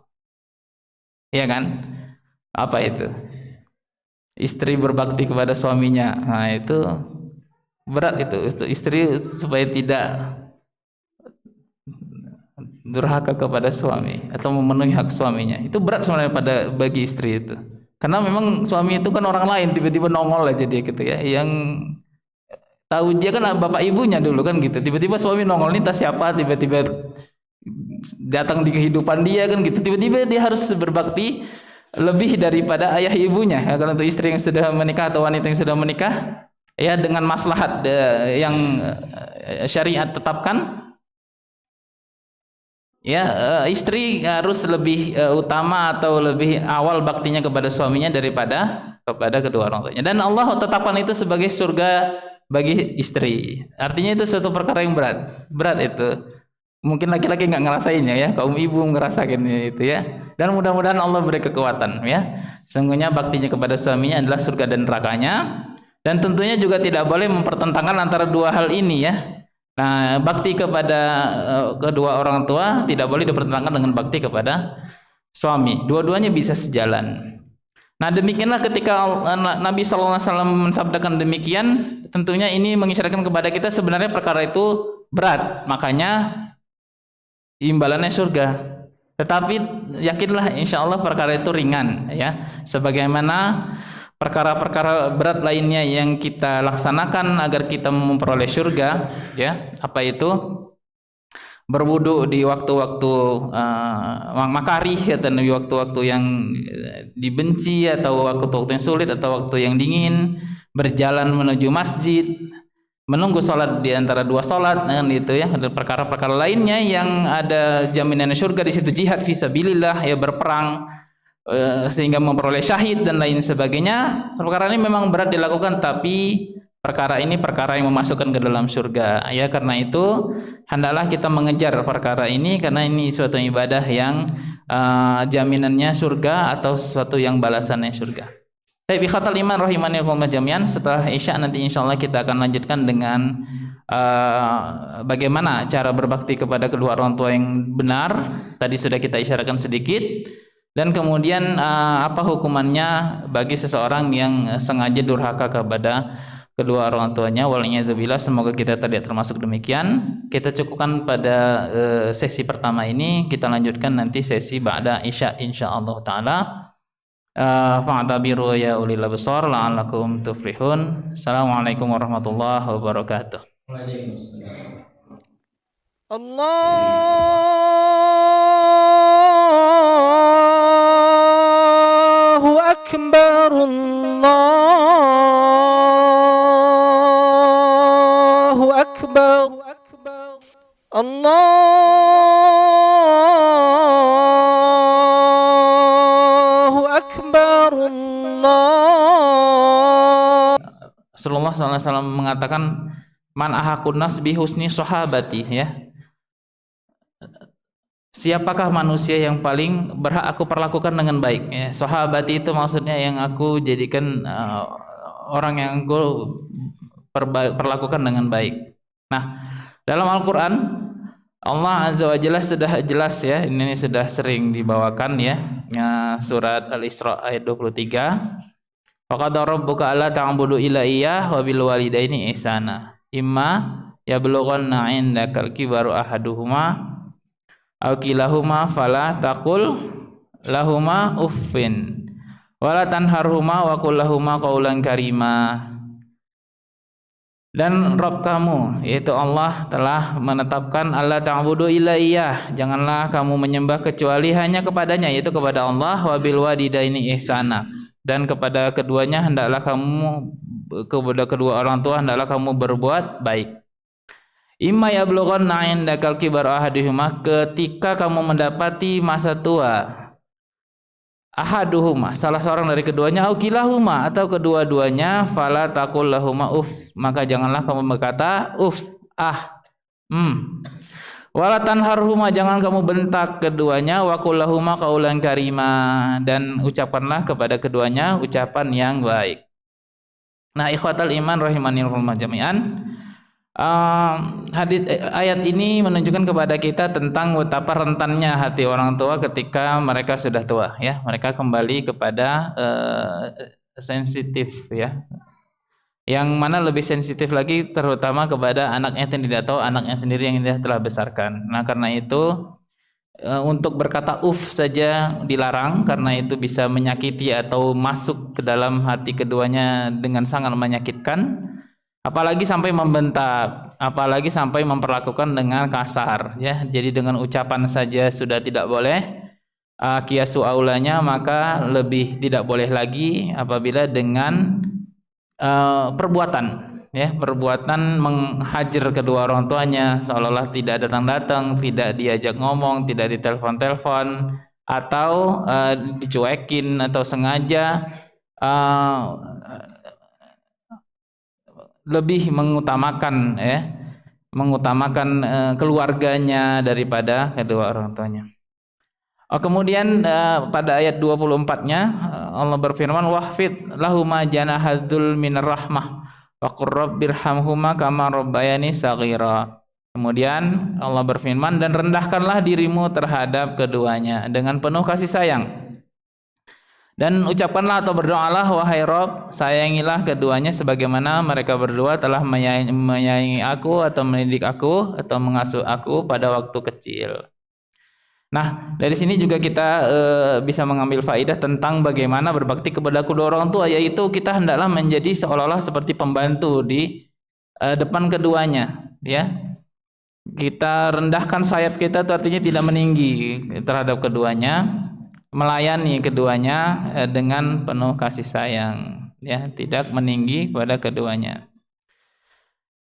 Ya kan? Apa itu? Istri berbakti kepada suaminya. Nah, itu berat itu. Istri supaya tidak durhaka kepada suami atau memenuhi hak suaminya. Itu berat sebenarnya bagi istri itu. Karena memang suami itu kan orang lain, tiba-tiba nongol aja dia gitu ya. Yang tahu dia kan bapak ibunya dulu kan gitu. Tiba-tiba suami nongol, nih tas siapa, tiba-tiba datang di kehidupan dia kan gitu. Tiba-tiba dia harus berbakti lebih daripada ayah ibunya. Ya, kalau untuk istri yang sudah menikah atau wanita yang sudah menikah, ya dengan maslahat yang syariat tetapkan, ya istri harus lebih utama atau lebih awal baktinya kepada suaminya daripada kepada kedua orang tuanya. Dan Allah tetapkan itu sebagai surga bagi istri. Artinya itu suatu perkara yang berat. Berat itu. Mungkin laki-laki nggak ngerasainnya ya, kaum ibu ngerasain itu ya. Dan mudah-mudahan Allah beri kekuatan ya. Sesungguhnya baktinya kepada suaminya adalah surga dan nerakanya. Dan tentunya juga tidak boleh mempertentangkan antara dua hal ini ya. Nah, bakti kepada kedua orang tua tidak boleh dipertentangkan dengan bakti kepada suami. Dua-duanya bisa sejalan. Nah, demikianlah ketika Nabi SAW mensabdakan demikian, tentunya ini mengisyaratkan kepada kita sebenarnya perkara itu berat, makanya imbalannya surga. Tetapi yakinlah insya Allah perkara itu ringan ya, sebagaimana perkara-perkara berat lainnya yang kita laksanakan agar kita memperoleh surga ya. Apa itu? berwudu di waktu-waktu makarih atau di waktu-waktu yang dibenci atau waktu-waktu yang sulit atau waktu yang dingin, berjalan menuju masjid, menunggu sholat di antara dua sholat, kan itu ya. Ada perkara-perkara lainnya yang ada jaminan surga di situ, jihad fisabilillah, ya berperang sehingga memperoleh syahid dan lain sebagainya. Perkara ini memang berat dilakukan, tapi perkara ini perkara yang memasukkan ke dalam surga, ya. Karena itu hendaklah kita mengejar perkara ini, karena ini suatu ibadah yang jaminannya surga atau suatu yang balasannya surga. Baik, ikhatal iman rahimani wa jami'an. Setelah Isya nanti insyaallah kita akan lanjutkan dengan bagaimana cara berbakti kepada kedua orang tua yang benar. Tadi sudah kita isyaratkan sedikit. Dan kemudian apa hukumannya bagi seseorang yang sengaja durhaka kepada kedua orang tuanya, waliyadzubillah. Semoga kita tidak termasuk demikian. Kita cukupkan pada sesi pertama ini, kita lanjutkan nanti sesi ba'da Isya insyaallah taala. Fa'tabiru ya ulil absar la'allakum tuflihun. Assalamualaikum warahmatullahi wabarakatuh. Waalaikumsalam. Allahu akbar, Allahu akbar, Allahu akbar, Allah. Rasulullah SAW mengatakan, man ahakun nas bi husni sahabati, ya. Siapakah manusia yang paling berhak aku perlakukan dengan baik, ya. Sahabati itu maksudnya yang aku jadikan orang yang aku perlakukan dengan baik. Nah, dalam Al-Quran Allah Azza wa Jalla sudah jelas, ya, ini sudah sering dibawakan, ya, surat Al-Isra ayat 23. Faqad rabbuka alla ta'budu illa iyyah wa bil walidaini ihsana. Imma yablughanna 'indakal kibaru ahaduhuma aw kilahuma fala taqul lahuma uffin wala tanharhuma wa qul lahuma qaulan karima. Dan Rabb kamu, yaitu Allah, telah menetapkan alla ta'budu illa iyyah, janganlah kamu menyembah kecuali hanya kepadanya, yaitu kepada Allah, wa bil walidaini ihsana, dan kepada keduanya hendaklah kamu, kepada kedua orang tua hendaklah kamu berbuat baik. Imma yablughanna 'indakal kibar ahaduhuma, ketika kamu mendapati masa tua, ahaduhuma, salah seorang dari keduanya, au kilahuma, atau kedua-duanya, fala taqul lahuma uff, maka janganlah kamu berkata uff, wala tanharhuma, jangan kamu bentak keduanya, wa qul lahuma qaulan karima, dan ucapkanlah kepada keduanya ucapan yang baik. Nah, ikhwatal iman rahimani wa jami'an, ayat ini menunjukkan kepada kita tentang betapa rentannya hati orang tua ketika mereka sudah tua, ya. Mereka kembali kepada sensitif, ya. Yang mana lebih sensitif lagi terutama kepada anaknya yang tidak tahu, anaknya sendiri yang dia telah besarkan. Nah, karena itu untuk berkata saja dilarang, karena itu bisa menyakiti atau masuk ke dalam hati keduanya dengan sangat menyakitkan. Apalagi sampai membentak, apalagi sampai memperlakukan dengan kasar, ya. Jadi dengan ucapan saja sudah tidak boleh, kiasu aulanya maka lebih tidak boleh lagi apabila dengan perbuatan, ya, perbuatan menghajar kedua orang tuanya, seolah-olah tidak datang-datang, tidak diajak ngomong, tidak ditelepon-telepon, atau dicuekin, atau sengaja lebih mengutamakan, ya, mengutamakan keluarganya daripada kedua orang tuanya. Kemudian pada ayat 24-nya Allah berfirman, wahfid lahuma janahadzul minar rahmah wa qur rabbirhamhuma kama rabbayani shaghira. Kemudian Allah berfirman, dan rendahkanlah dirimu terhadap keduanya dengan penuh kasih sayang. Dan ucapkanlah atau berdoalah, wahai Rabb, sayangilah keduanya sebagaimana mereka berdua telah menyayangi aku atau mendidik aku atau mengasuh aku pada waktu kecil. Nah, dari sini juga kita bisa mengambil faidah tentang bagaimana berbakti kepada kedua orang tua, yaitu kita hendaklah menjadi seolah-olah seperti pembantu di depan keduanya, ya. kita rendahkan sayap kita itu artinya tidak meninggi terhadap keduanya, melayani keduanya dengan penuh kasih sayang, ya, tidak meninggi kepada keduanya.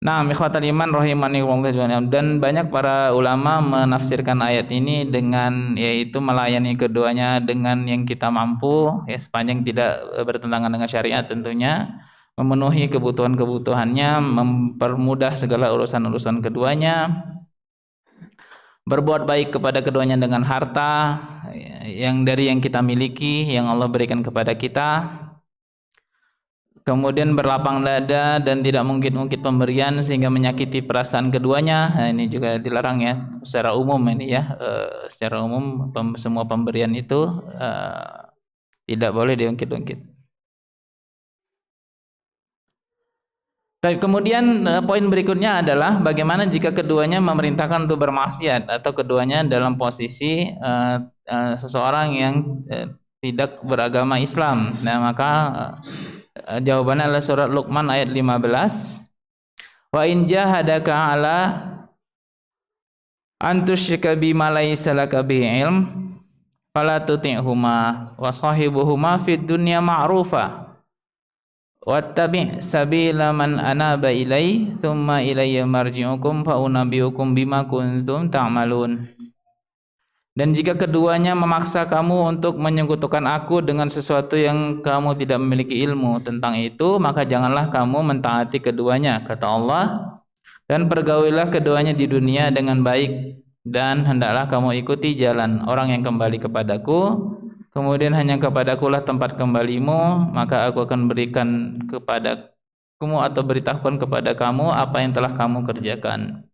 Nah, ikhwatal iman rahimani wa rahimakumullah, dan banyak para ulama menafsirkan ayat ini dengan yaitu melayani keduanya dengan yang kita mampu, ya, sepanjang tidak bertentangan dengan syariat tentunya, memenuhi kebutuhan-kebutuhannya, mempermudah segala urusan-urusan keduanya, berbuat baik kepada keduanya dengan harta yang dari yang kita miliki, yang Allah berikan kepada kita. Kemudian berlapang dada dan tidak mengungkit-ungkit pemberian sehingga menyakiti perasaan keduanya. Nah, ini juga dilarang ya secara umum ini ya. Secara umum semua pemberian itu tidak boleh diungkit-ungkit. Kemudian poin berikutnya adalah bagaimana jika keduanya memerintahkan untuk bermaksiat atau keduanya dalam posisi seseorang yang tidak beragama Islam. Nah, maka jawabannya adalah surat Luqman ayat 15. Wa in jahadaka ala an tusyrika bima laysa laka bihi ilm fala tuti'huma wa sahibuhuma fid dunya ma'rufa wattabi' sabila man anaba ilai thumma ilayya marji'ukum fa unabbi'ukum bima kuntum ta'malun. Dan jika keduanya memaksa kamu untuk menyekutukan aku dengan sesuatu yang kamu tidak memiliki ilmu tentang itu, maka janganlah kamu mentaati keduanya, kata Allah, dan pergaulilah keduanya di dunia dengan baik, dan hendaklah kamu ikuti jalan orang yang kembali kepadaku, kemudian hanya kepadakulah tempat kembalimu, maka aku akan berikan kepadamu atau beritahukan kepada kamu apa yang telah kamu kerjakan.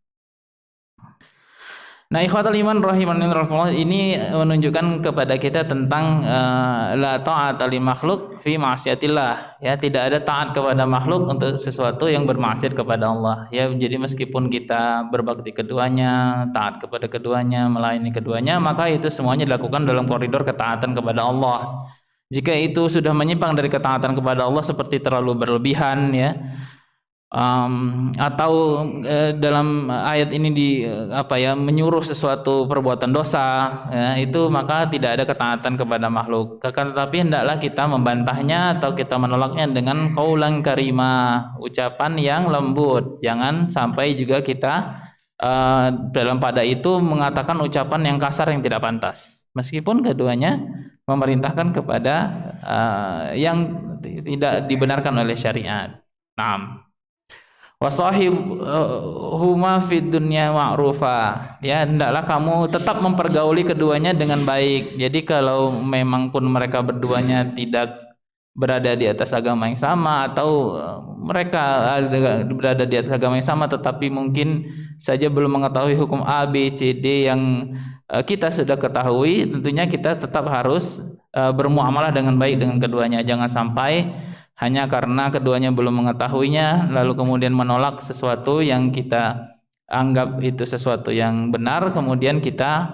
Nah, ikhwatal iman rahimani rahimakumullah, ini menunjukkan kepada kita tentang la ta'ata li makhluk fi ma'siyatillah, ya, tidak ada taat kepada makhluk untuk sesuatu yang bermaksiat kepada Allah, ya. Jadi meskipun kita berbakti keduanya, taat kepada keduanya, melayani keduanya, maka itu semuanya dilakukan dalam koridor ketaatan kepada Allah. Jika itu sudah menyimpang dari ketaatan kepada Allah seperti terlalu berlebihan, ya, atau dalam ayat ini menyuruh sesuatu perbuatan dosa, ya, itu maka tidak ada ketaatan kepada makhluk. Tetapi hendaklah kita membantahnya atau kita menolaknya dengan qaulan karimah, ucapan yang lembut. Jangan sampai juga kita dalam pada itu mengatakan ucapan yang kasar yang tidak pantas, meskipun keduanya memerintahkan kepada yang tidak dibenarkan oleh syariat. Naam. Wasahibhuma fid dunya ma'rufa, ya, hendaklah kamu tetap mempergauli keduanya dengan baik. Jadi kalau memang pun mereka berduanya tidak berada di atas agama yang sama, atau mereka berada di atas agama yang sama tetapi mungkin saja belum mengetahui hukum A, B, C, D yang kita sudah ketahui, tentunya kita tetap harus bermuamalah dengan baik dengan keduanya. Jangan sampai hanya karena keduanya belum mengetahuinya lalu kemudian menolak sesuatu yang kita anggap itu sesuatu yang benar, kemudian kita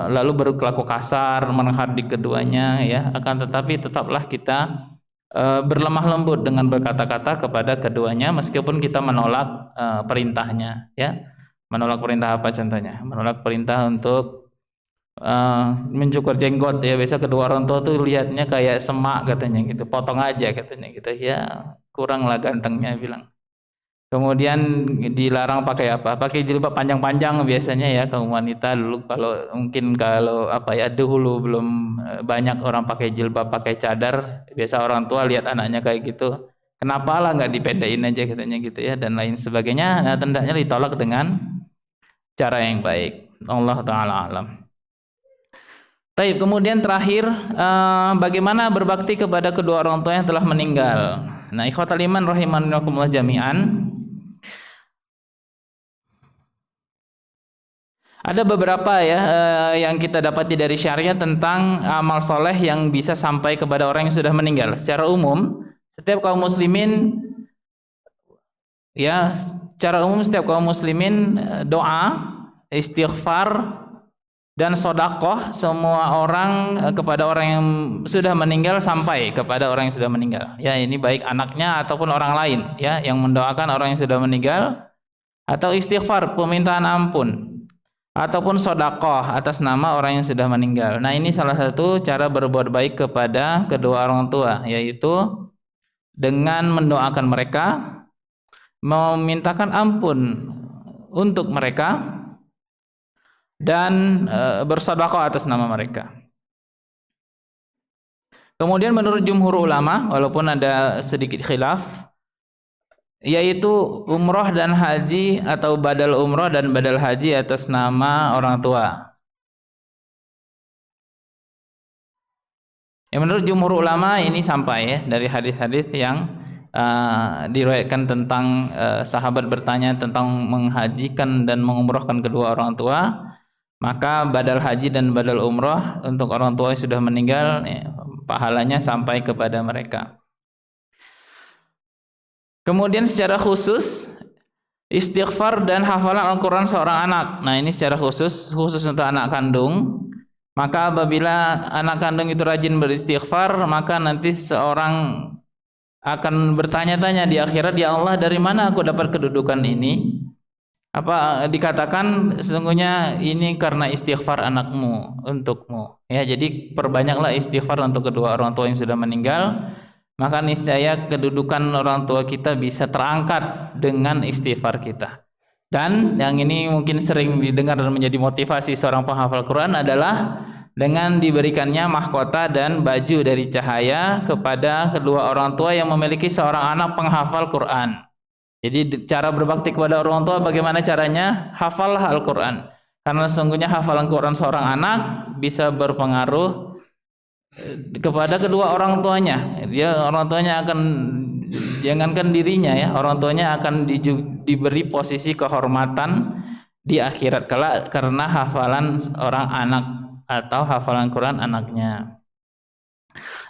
lalu berkelaku kasar, menghardik keduanya, ya. Akan tetapi tetaplah kita berlemah lembut dengan berkata-kata kepada keduanya meskipun kita menolak perintahnya, ya. Menolak perintah apa contohnya? Menolak perintah untuk mencukur jenggot, ya. Biasa kedua orang tua tuh lihatnya kayak semak katanya gitu, potong aja katanya gitu, ya, kuranglah gantengnya bilang. Kemudian dilarang pakai apa? Pakai jilbab panjang-panjang biasanya, ya, kaum wanita dulu. Kalau dulu belum banyak orang pakai jilbab, pakai cadar, biasa orang tua lihat anaknya kayak gitu, kenapa lah nggak dipendekin aja katanya gitu, ya, dan lain sebagainya. Nah, hendaknya ditolak dengan cara yang baik. Allah taala alam. Baik, kemudian terakhir, bagaimana berbakti kepada kedua orang tua yang telah meninggal. Nah, ikhwatal iman rahimani wa rahimakumullah jami'an, ada beberapa, ya, yang kita dapati dari syariat tentang amal soleh yang bisa sampai kepada orang yang sudah meninggal. Secara umum, setiap kaum muslimin doa, istighfar dan sodakoh semua orang kepada orang yang sudah meninggal sampai kepada orang yang sudah meninggal, ya. Ini baik anaknya ataupun orang lain, ya, yang mendoakan orang yang sudah meninggal atau istighfar, permintaan ampun, ataupun sedekah atas nama orang yang sudah meninggal. Nah, ini salah satu cara berbuat baik kepada kedua orang tua, yaitu dengan mendoakan mereka, memintakan ampun untuk mereka, dan bersedekah atas nama mereka. Kemudian menurut jumhur ulama, walaupun ada sedikit khilaf, yaitu umroh dan haji atau badal umroh dan badal haji atas nama orang tua. Menurut jumhur ulama ini sampai ya dari hadis-hadis yang diriwayatkan tentang sahabat bertanya tentang menghajikan dan mengumrohkan kedua orang tua, maka badal haji dan badal umroh untuk orang tua yang sudah meninggal pahalanya sampai kepada mereka. Kemudian secara khusus istighfar dan hafalan Al-Quran seorang anak. Nah, ini secara khusus untuk anak kandung. Maka apabila anak kandung itu rajin beristighfar, maka nanti seorang akan bertanya-tanya di akhirat, ya Allah, dari mana aku dapat kedudukan ini? Apa dikatakan sesungguhnya ini karena istighfar anakmu untukmu. Ya, jadi perbanyaklah istighfar untuk kedua orang tua yang sudah meninggal, maka niscaya kedudukan orang tua kita bisa terangkat dengan istighfar kita. Dan yang ini mungkin sering didengar dan menjadi motivasi seorang penghafal Quran adalah dengan diberikannya mahkota dan baju dari cahaya kepada kedua orang tua yang memiliki seorang anak penghafal Quran. Jadi cara berbakti kepada orang tua bagaimana caranya? Hafallah Al-Quran. Karena sesungguhnya hafalan Quran seorang anak bisa berpengaruh kepada kedua orang tuanya. Orang tuanya akan, jangankan dirinya ya, orang tuanya akan diberi posisi kehormatan di akhirat kelak karena hafalan orang anak atau hafalan Quran anaknya.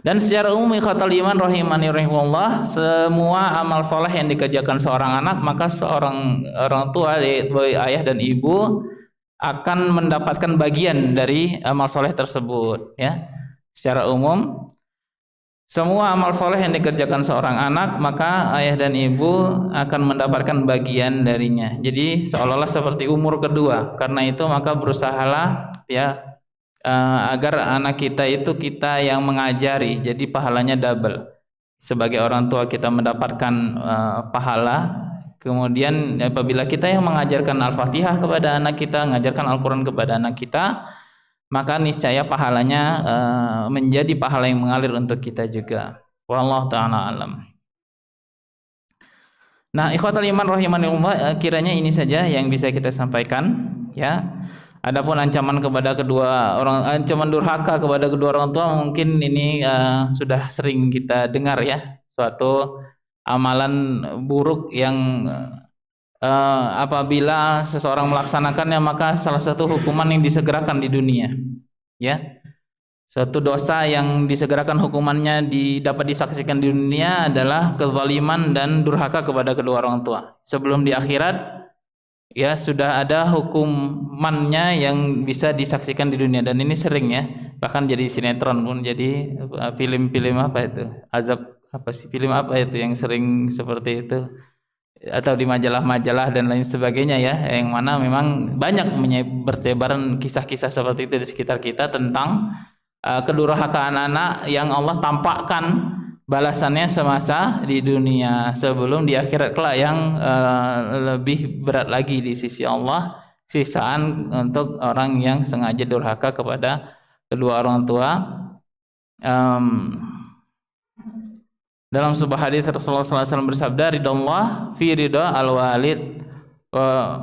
Dan secara umum ikhwatal iman rahimani rahimahullah, semua amal soleh yang dikerjakan seorang anak, maka seorang orang tua, ayah dan ibu, akan mendapatkan bagian dari amal soleh tersebut ya. Secara umum semua amal soleh yang dikerjakan seorang anak, maka ayah dan ibu akan mendapatkan bagian darinya. Jadi seolah-olah seperti umur kedua. Karena itu maka berusahalah ya agar anak kita itu kita yang mengajari, jadi pahalanya double. Sebagai orang tua kita mendapatkan pahala, kemudian apabila kita yang mengajarkan Al-Fatihah kepada anak kita, mengajarkan Al-Quran kepada anak kita, maka niscaya pahalanya menjadi pahala yang mengalir untuk kita juga. Wallahu ta'ala alam. Nah, ikhwatal iman rahimanillah, kiranya ini saja yang bisa kita sampaikan ya. Adapun ancaman kepada kedua orang, ancaman durhaka kepada kedua orang tua, mungkin ini sudah sering kita dengar ya, suatu amalan buruk yang apabila seseorang melaksanakannya maka salah satu hukuman yang disegerakan di dunia ya. Suatu dosa yang disegerakan hukumannya dapat disaksikan di dunia adalah kezaliman dan durhaka kepada kedua orang tua. Sebelum di akhirat ya sudah ada hukumannya yang bisa disaksikan di dunia, dan ini sering ya, bahkan jadi sinetron pun, jadi film-film apa itu, azab apa sih, film apa itu yang sering seperti itu, atau di majalah-majalah dan lain sebagainya ya, yang mana memang banyak bertebaran kisah-kisah seperti itu di sekitar kita tentang kedurhakaan anak yang Allah tampakkan balasannya semasa di dunia, sebelum di akhirat kelak yang lebih berat lagi di sisi Allah, sisaan untuk orang yang sengaja durhaka kepada kedua orang tua. Dalam sebuah hadis Rasulullah SAW bersabda, ridallah fi ridha al-walid wa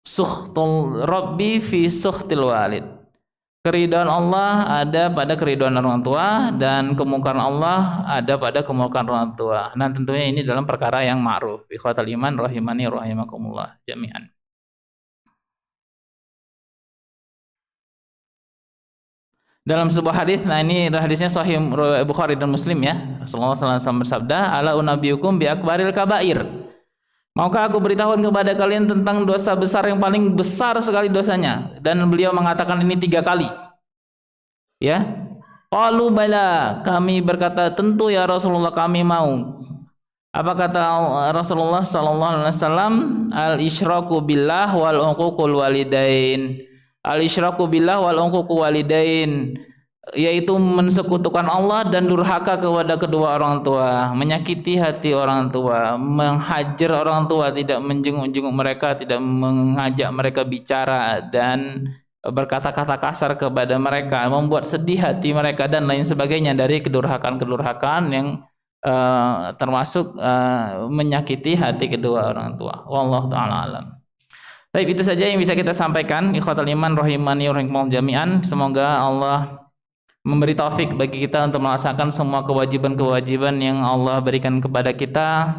sukhtul rabbi fi sukhtil walid. Keridhaan Allah ada pada keridhaan orang tua, dan kemungkaran Allah ada pada kemungkaran orang tua. Nah, tentunya ini dalam perkara yang ma'ruf. Ikhwatal iman rahimani rahimakumullah jami'an. Dalam sebuah hadis, nah ini hadisnya sahih Bukhari dan Muslim ya. Rasulullah SAW bersabda, ala unabiyukum bi akbaril kabair. Maukah aku beritahukan kepada kalian tentang dosa besar yang paling besar sekali dosanya? Dan beliau mengatakan ini 3 kali. Ya. Qalu bala, kami berkata tentu ya Rasulullah, kami mau. Apa kata Rasulullah sallallahu alaihi wasallam? Al-isyraku billah wal uququl walidain. Al-isyraku billah wal uququl walidain, yaitu mensekutukan Allah dan durhaka kepada kedua orang tua, menyakiti hati orang tua, menghajar orang tua, tidak menjenguk-jenguk mereka, tidak mengajak mereka bicara dan berkata-kata kasar kepada mereka, membuat sedih hati mereka dan lain sebagainya dari kedurhakaan-kedurhakaan yang termasuk menyakiti hati kedua orang tua. Wallahu taala alam. Baik, itu saja yang bisa kita sampaikan. Ikhwatul iman rahimani wa rahimakumullah jami'an. Semoga Allah memberi taufik bagi kita untuk melaksanakan semua kewajiban-kewajiban yang Allah berikan kepada kita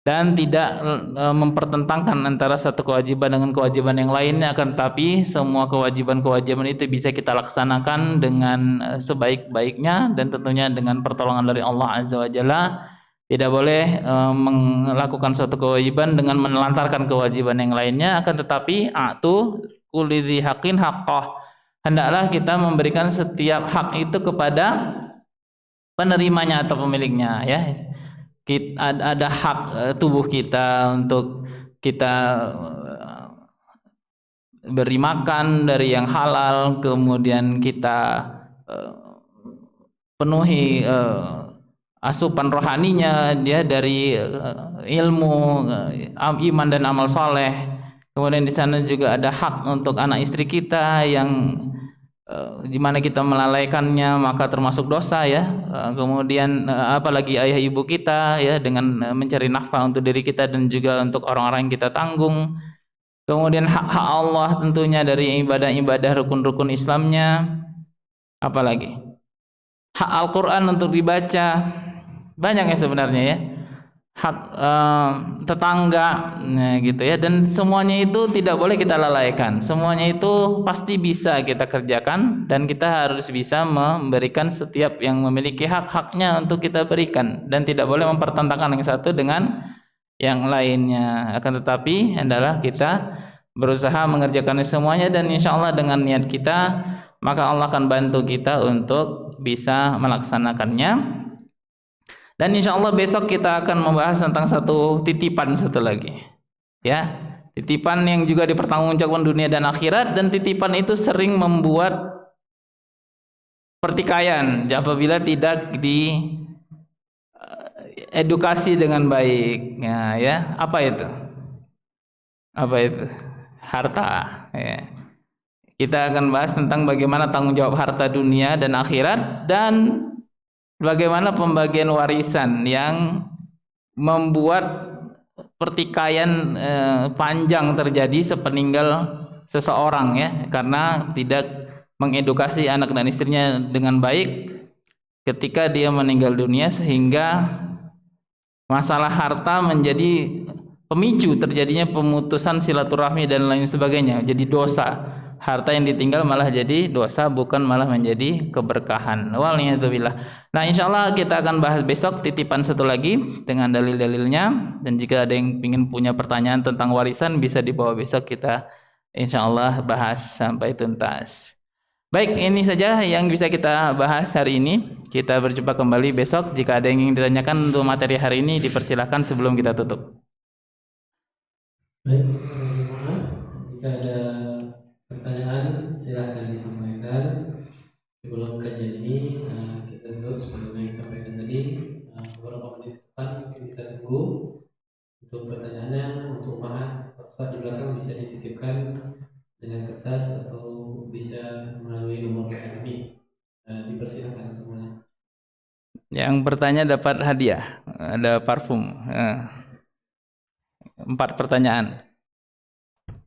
dan tidak mempertentangkan antara satu kewajiban dengan kewajiban yang lainnya, akan tetapi semua kewajiban-kewajiban itu bisa kita laksanakan dengan sebaik-baiknya dan tentunya dengan pertolongan dari Allah Azza wa Jalla. Tidak boleh melakukan suatu kewajiban dengan menelantarkan kewajiban yang lainnya, akan tetapi atu kulidzi haqqin haqqah, hendaklah kita memberikan setiap hak itu kepada penerimanya atau pemiliknya, ya. Ada hak tubuh kita untuk kita beri makan dari yang halal, kemudian kita penuhi asupan rohaninya dia dari ilmu, iman dan amal soleh. Kemudian di sana juga ada hak untuk anak istri kita yang di mana kita melalaikannya maka termasuk dosa, ya. Kemudian apalagi ayah ibu kita, ya, dengan mencari nafkah untuk diri kita dan juga untuk orang-orang yang kita tanggung. Kemudian hak-hak Allah tentunya dari ibadah-ibadah rukun-rukun Islamnya. Apalagi hak Al-Quran untuk dibaca, banyak ya sebenarnya, ya. Hak tetangga, nah gitu, ya. Dan semuanya itu tidak boleh kita lalaikan, semuanya itu pasti bisa kita kerjakan dan kita harus bisa memberikan setiap yang memiliki hak-haknya untuk kita berikan dan tidak boleh mempertentangkan yang satu dengan yang lainnya. Akan tetapi adalah kita berusaha mengerjakan semuanya dan insya Allah dengan niat kita maka Allah akan bantu kita untuk bisa melaksanakannya. Dan insya Allah besok kita akan membahas tentang satu titipan satu lagi, ya. Titipan yang juga dipertanggungjawabkan dunia dan akhirat, dan titipan itu sering membuat pertikaian apabila tidak diedukasi dengan baik, ya. Apa itu? Apa itu? Harta, ya. Kita akan bahas tentang bagaimana tanggung jawab harta dunia dan akhirat dan bagaimana pembagian warisan yang membuat pertikaian panjang terjadi sepeninggal seseorang, ya, karena tidak mengedukasi anak dan istrinya dengan baik ketika dia meninggal dunia, sehingga masalah harta menjadi pemicu terjadinya pemutusan silaturahmi dan lain sebagainya, jadi dosa. Harta yang ditinggal malah jadi dosa, bukan malah menjadi keberkahan. Waliyadzubillah. Nah, insya Allah kita akan bahas besok titipan satu lagi dengan dalil-dalilnya. Dan jika ada yang ingin punya pertanyaan tentang warisan, bisa dibawa besok, kita insya Allah bahas sampai tuntas. Baik, ini saja yang bisa kita bahas hari ini. Kita berjumpa kembali besok. Jika ada yang ingin ditanyakan untuk materi hari ini, dipersilahkan sebelum kita tutup. Baik, jika ada pertanyaan silahkan disampaikan sebelum kajian ini. Kita tutup sebelum yang disampaikan tadi, beberapa menit depan mungkin kita tunggu untuk pertanyaannya. Untuk Mahat di belakang bisa dititipkan dengan kertas atau bisa melalui nomor kami. Dipersilakan semuanya. Yang bertanya dapat hadiah, ada parfum. 4 pertanyaan.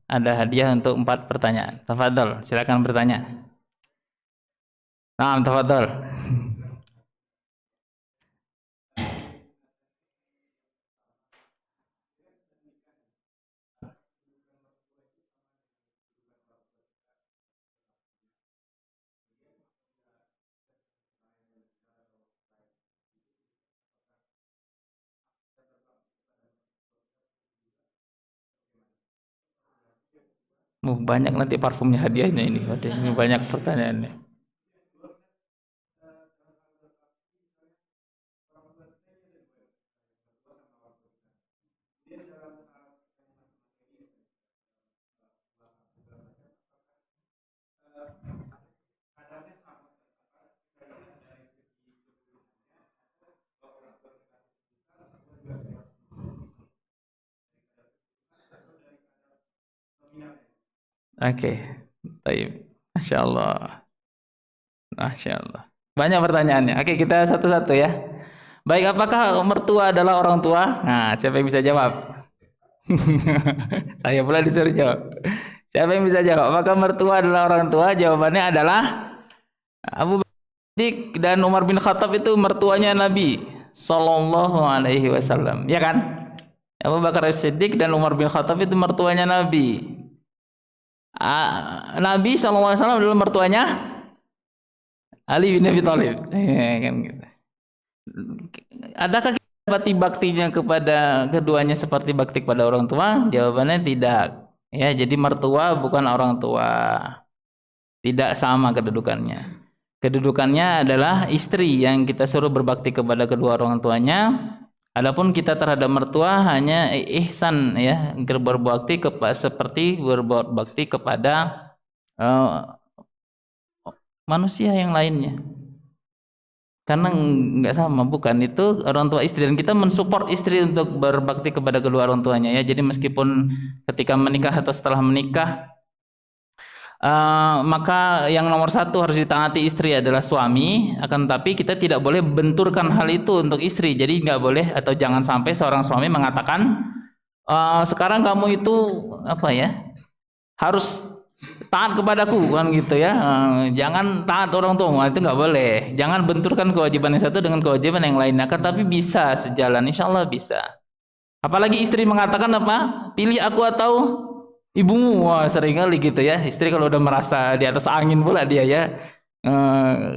Ada hadiah untuk 4 pertanyaan. Tafadhol, silakan bertanya. Naam, tafadhol. Banyak nanti parfumnya hadiahnya ini. Waduh, ini banyak pertanyaannya. Oke. Baik. Masya Allah. Masya Allah. Banyak pertanyaannya. Oke, kita satu-satu ya. Baik, apakah mertua adalah orang tua? Nah, siapa yang bisa jawab? Saya pula disuruh jawab. Siapa yang bisa jawab? Apakah mertua adalah orang tua? Jawabannya adalah Abu Bakar Siddiq dan Umar bin Khattab itu mertuanya Nabi Sallallahu Alaihi Wasallam. Ya kan? Abu Bakar Siddiq dan Umar bin Khattab itu mertuanya Nabi. Nabi Sallallahu Alaihi Wasallam adalah mertuanya Ali bin Abi Thalib. Kan gitu. Adakah kita bakti baktinya kepada keduanya seperti bakti kepada orang tua? Jawabannya tidak. Ya, jadi mertua bukan orang tua. Tidak sama kedudukannya. Kedudukannya adalah istri yang kita suruh berbakti kepada kedua orang tuanya. Adapun kita terhadap mertua hanya ihsan ya, berbakti seperti berbuat bakti kepada manusia yang lainnya. Karena nggak sama, bukan, itu orang tua istri dan kita mensupport istri untuk berbakti kepada kedua orang tuanya ya. Jadi meskipun ketika menikah atau setelah menikah maka yang nomor satu harus ditaati istri adalah suami, akan tapi kita tidak boleh benturkan hal itu untuk istri. Jadi nggak boleh atau jangan sampai seorang suami mengatakan sekarang kamu itu apa ya, harus taat kepadaku kan gitu ya, jangan taat orang tua, itu nggak boleh. Jangan benturkan kewajiban yang satu dengan kewajiban yang lainnya, kan tapi bisa sejalan, insya Allah bisa. Apalagi istri mengatakan apa, pilih aku atau ibumu. Wah, sering kali gitu ya istri kalau udah merasa di atas angin pula dia ya.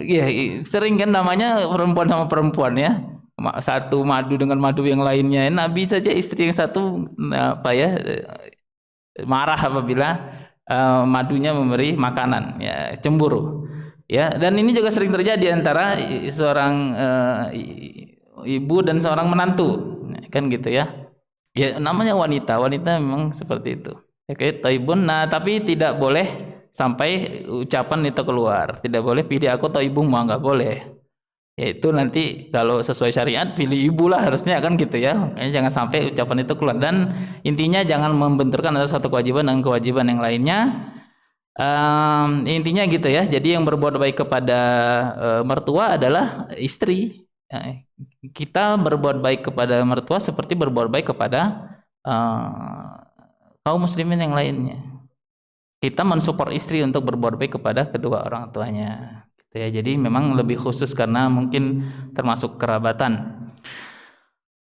Ya sering kan, namanya perempuan sama perempuan ya, satu madu dengan madu yang lainnya. Nabi saja istri yang satu apa ya, marah apabila madunya memberi makanan, ya cemburu ya. Dan ini juga sering terjadi antara seorang ibu dan seorang menantu kan gitu ya. Ya namanya wanita memang seperti itu. Oke, taibun. Nah, tapi tidak boleh sampai ucapan itu keluar. Tidak boleh pilih aku atau ibumu, nggak boleh. Yaitu nanti kalau sesuai syariat pilih ibu lah harusnya kan gitu ya. Makanya jangan sampai ucapan itu keluar, dan intinya jangan membenturkan antara satu kewajiban dengan kewajiban yang lainnya. Intinya gitu ya. Jadi yang berbuat baik kepada mertua adalah istri. Kita berbuat baik kepada mertua seperti berbuat baik kepada kaum muslimin yang lainnya. Kita mensupport istri untuk berbuat baik kepada kedua orang tuanya. Ya, jadi memang lebih khusus karena mungkin termasuk kerabatan.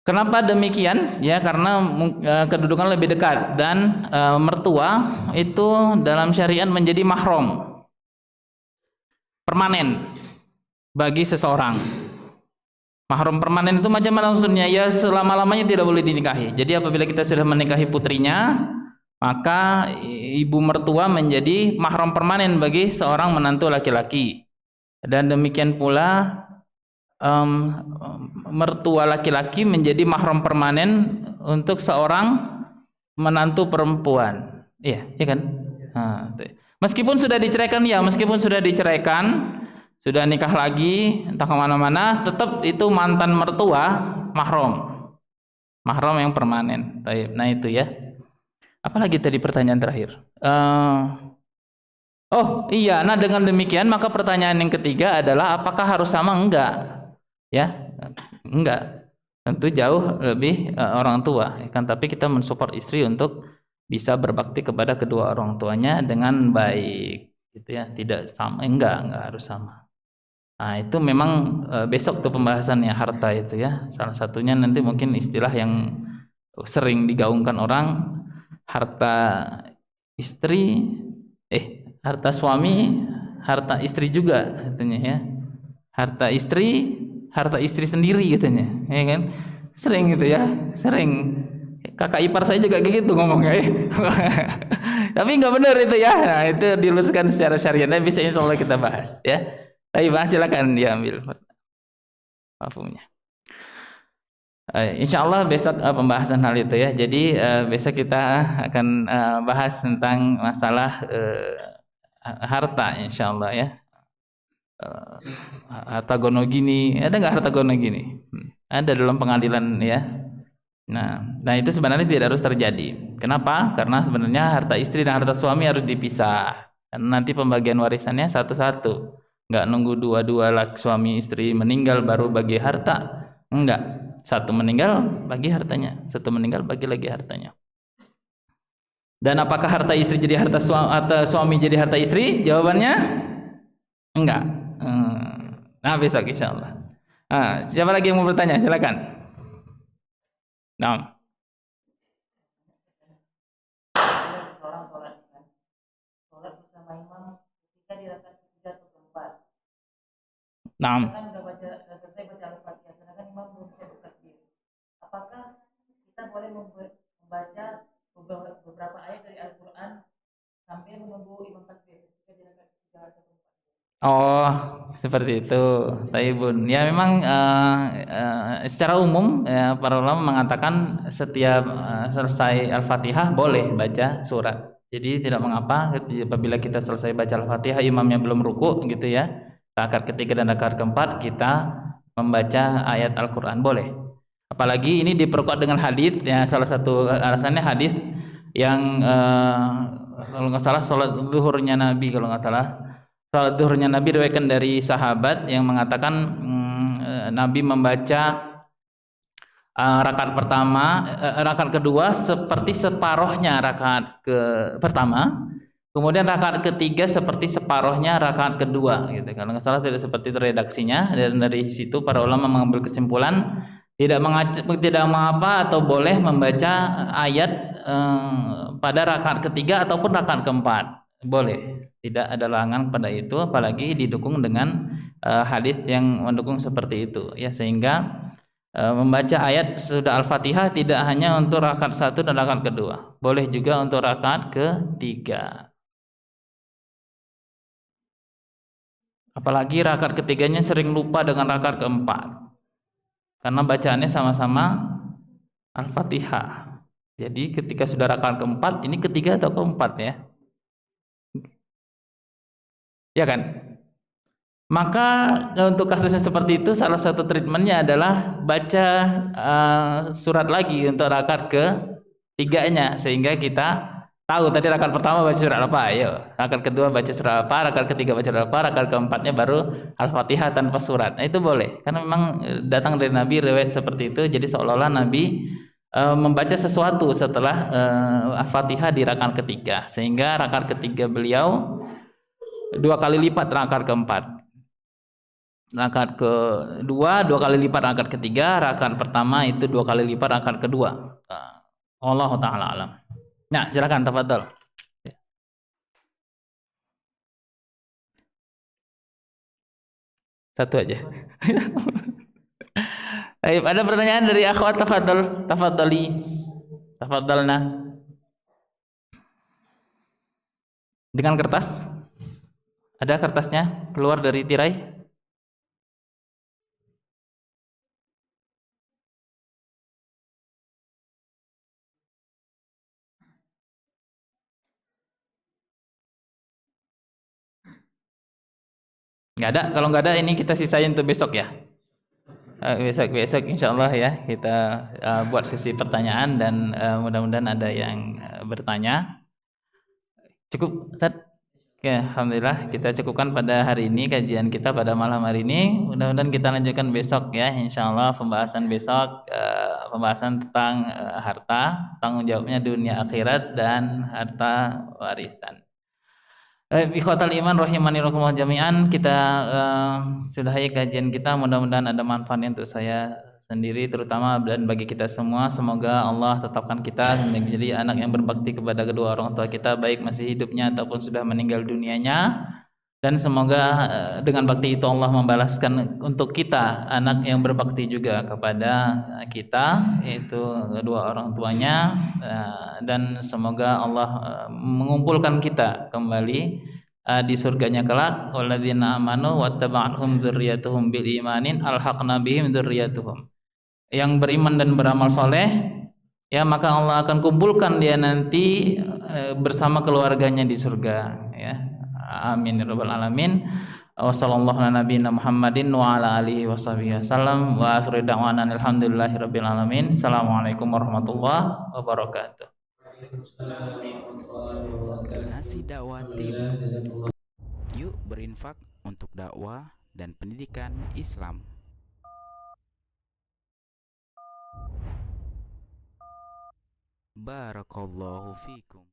Kenapa demikian? Ya karena kedudukan lebih dekat, dan mertua itu dalam syariat menjadi mahram permanen bagi seseorang. Mahram permanen itu macam mana maksudnya? Ya selama-lamanya tidak boleh dinikahi. Jadi apabila kita sudah menikahi putrinya, maka ibu mertua menjadi mahram permanen bagi seorang menantu laki-laki. Dan demikian pula mertua laki-laki menjadi mahram permanen untuk seorang menantu perempuan. Iya, ya kan? Meskipun sudah diceraikan ya, sudah nikah lagi, entah kemana-mana, tetap itu mantan mertua mahram yang permanen. Nah itu ya. Apalagi tadi pertanyaan terakhir? Oh iya, nah dengan demikian maka pertanyaan yang ketiga adalah apakah harus sama? Enggak, ya, enggak. Tentu jauh lebih orang tua, kan? Tapi kita mensupport istri untuk bisa berbakti kepada kedua orang tuanya dengan baik, gitu ya. Tidak sama, enggak harus sama. Nah itu memang besok tuh pembahasannya harta itu ya. Salah satunya nanti mungkin istilah yang sering digaungkan orang, harta istri, harta suami, harta istri juga katanya ya. Harta istri sendiri katanya, ya kan? Sering gitu ya, sering. Kakak ipar saya juga kayak gitu ngomongnya ya. Tapi nggak benar itu ya. Nah, itu diluruskan secara syariat. Nah, bisa insya Allah kita bahas ya. Tapi silakan diambil mafhumnya. Insya Allah besok pembahasan hal itu ya. Jadi besok kita akan bahas tentang masalah harta, insya Allah ya. Harta gono gini, ada nggak harta gono gini? Ada dalam pengadilan ya. Nah itu sebenarnya tidak harus terjadi. Kenapa? Karena sebenarnya harta istri dan harta suami harus dipisah. Karena nanti pembagian warisannya satu-satu. Enggak nunggu dua-dua suami istri meninggal baru bagi harta. Enggak. Satu meninggal bagi hartanya, satu meninggal bagi lagi hartanya. Dan apakah harta istri jadi harta suami jadi harta istri? Jawabannya enggak. Nah besok insyaallah. Siapa lagi yang mau bertanya? Silakan. Nah. Ada seseorang sholat bersama imam ketika di rakaat ketiga atau keempat. Nah. Kan udah selesai baca Al-Fatihah, sedangkan imam belum selesai bertakbir. Apakah kita boleh membaca beberapa ayat dari Al-Quran sambil menunggu imam takbir ketika di rakaat ketiga atau keempat? Oh, seperti itu. Taibun. Ya memang secara umum ya, para ulama mengatakan setiap selesai Al-Fatihah boleh baca surat. Jadi tidak mengapa apabila kita selesai baca Al-Fatihah imamnya belum ruku gitu ya. Rakaat ketiga dan rakaat keempat kita membaca ayat Al-Qur'an boleh. Apalagi ini diperkuat dengan hadis ya, salah satu alasannya hadis yang kalau nggak salah salat zuhurnya Nabi, kalau nggak salah salat zuhurnya Nabi diriwayatkan dari sahabat yang mengatakan Nabi membaca rakaat pertama, rakaat kedua seperti separohnya rakaat pertama, kemudian rakaat ketiga seperti separohnya rakaat kedua, gitu. Kalau nggak salah tidak seperti itu redaksinya, dan dari situ para ulama mengambil kesimpulan tidak mengapa atau boleh membaca ayat pada rakaat ketiga ataupun rakaat keempat, boleh. Tidak ada larangan pada itu, apalagi didukung dengan hadis yang mendukung seperti itu ya, sehingga membaca ayat sudah Al-Fatihah tidak hanya untuk rakaat 1 dan rakaat kedua, boleh juga untuk rakaat ketiga. Apalagi rakaat ketiganya sering lupa dengan rakaat keempat karena bacaannya sama-sama Al-Fatihah. Jadi ketika sudah rakaat keempat, ini ketiga atau keempat ya? Ya kan? Maka untuk kasusnya seperti itu, salah satu treatmentnya adalah baca surat lagi untuk rakaat ketiganya, sehingga kita tahu tadi rakaat pertama baca surat apa, ayo rakaat kedua baca surat apa, rakaat ketiga baca surat apa, rakaat keempatnya baru Al-Fatihah tanpa surat. Nah itu boleh, karena memang datang dari Nabi riwayat seperti itu. Jadi seolah-olah Nabi membaca sesuatu setelah Al-Fatihah di rakaat ketiga, sehingga rakaat ketiga beliau 2 kali lipat rakaat keempat, rakaat kedua 2 kali lipat rakaat ketiga, rakaat pertama itu 2 kali lipat rakaat kedua. Allah taala alam. Nah, silakan tafadhol. Satu aja. Baik, ada pertanyaan dari akhwat, tafadhol, tafadholi. Tafadhalna. Dengan kertas? Ada kertasnya keluar dari tirai? Nggak ada. Kalau nggak ada, ini kita sisain untuk besok ya. Besok insyaallah ya kita buat sesi pertanyaan, dan mudah-mudahan ada yang bertanya. Cukup, Ustaz? Ya, alhamdulillah kita cukupkan pada hari ini kajian kita pada malam hari ini. Mudah-mudahan kita lanjutkan besok ya, insyaallah pembahasan besok, pembahasan tentang harta, tanggung jawabnya dunia akhirat dan harta warisan. Ikhwatal iman rahimani rahimakumullah jami'an, kita sudahi kajian kita. Mudah-mudahan ada manfaatnya untuk saya sendiri terutama dan bagi kita semua. Semoga Allah tetapkan kita menjadi anak yang berbakti kepada kedua orang tua kita, baik masih hidupnya ataupun sudah meninggal dunianya. Dan semoga dengan bakti itu Allah membalaskan untuk kita anak yang berbakti juga kepada kita, yaitu kedua orang tuanya, dan semoga Allah mengumpulkan kita kembali di surganya kelak. Walladzina amanu wattaba'athum dzurriyyatuhum bil imanin alhaqna bihim dzurriyyatuhum. Yang beriman dan beramal soleh, ya maka Allah akan kumpulkan dia nanti bersama keluarganya di surga ya. Amin ya rabbal alamin. Wa sallallahu ala nabiyina Muhammadin wa ala alihi washabihi wasallam wa akhiru da'wana alhamdulillahirabbil alamin. Assalamualaikum warahmatullahi wabarakatuh. Donasi dakwah tim. Alhamdulillah, jazakallah. Yuk berinfak untuk dakwah dan pendidikan Islam. Barakallahu fikum.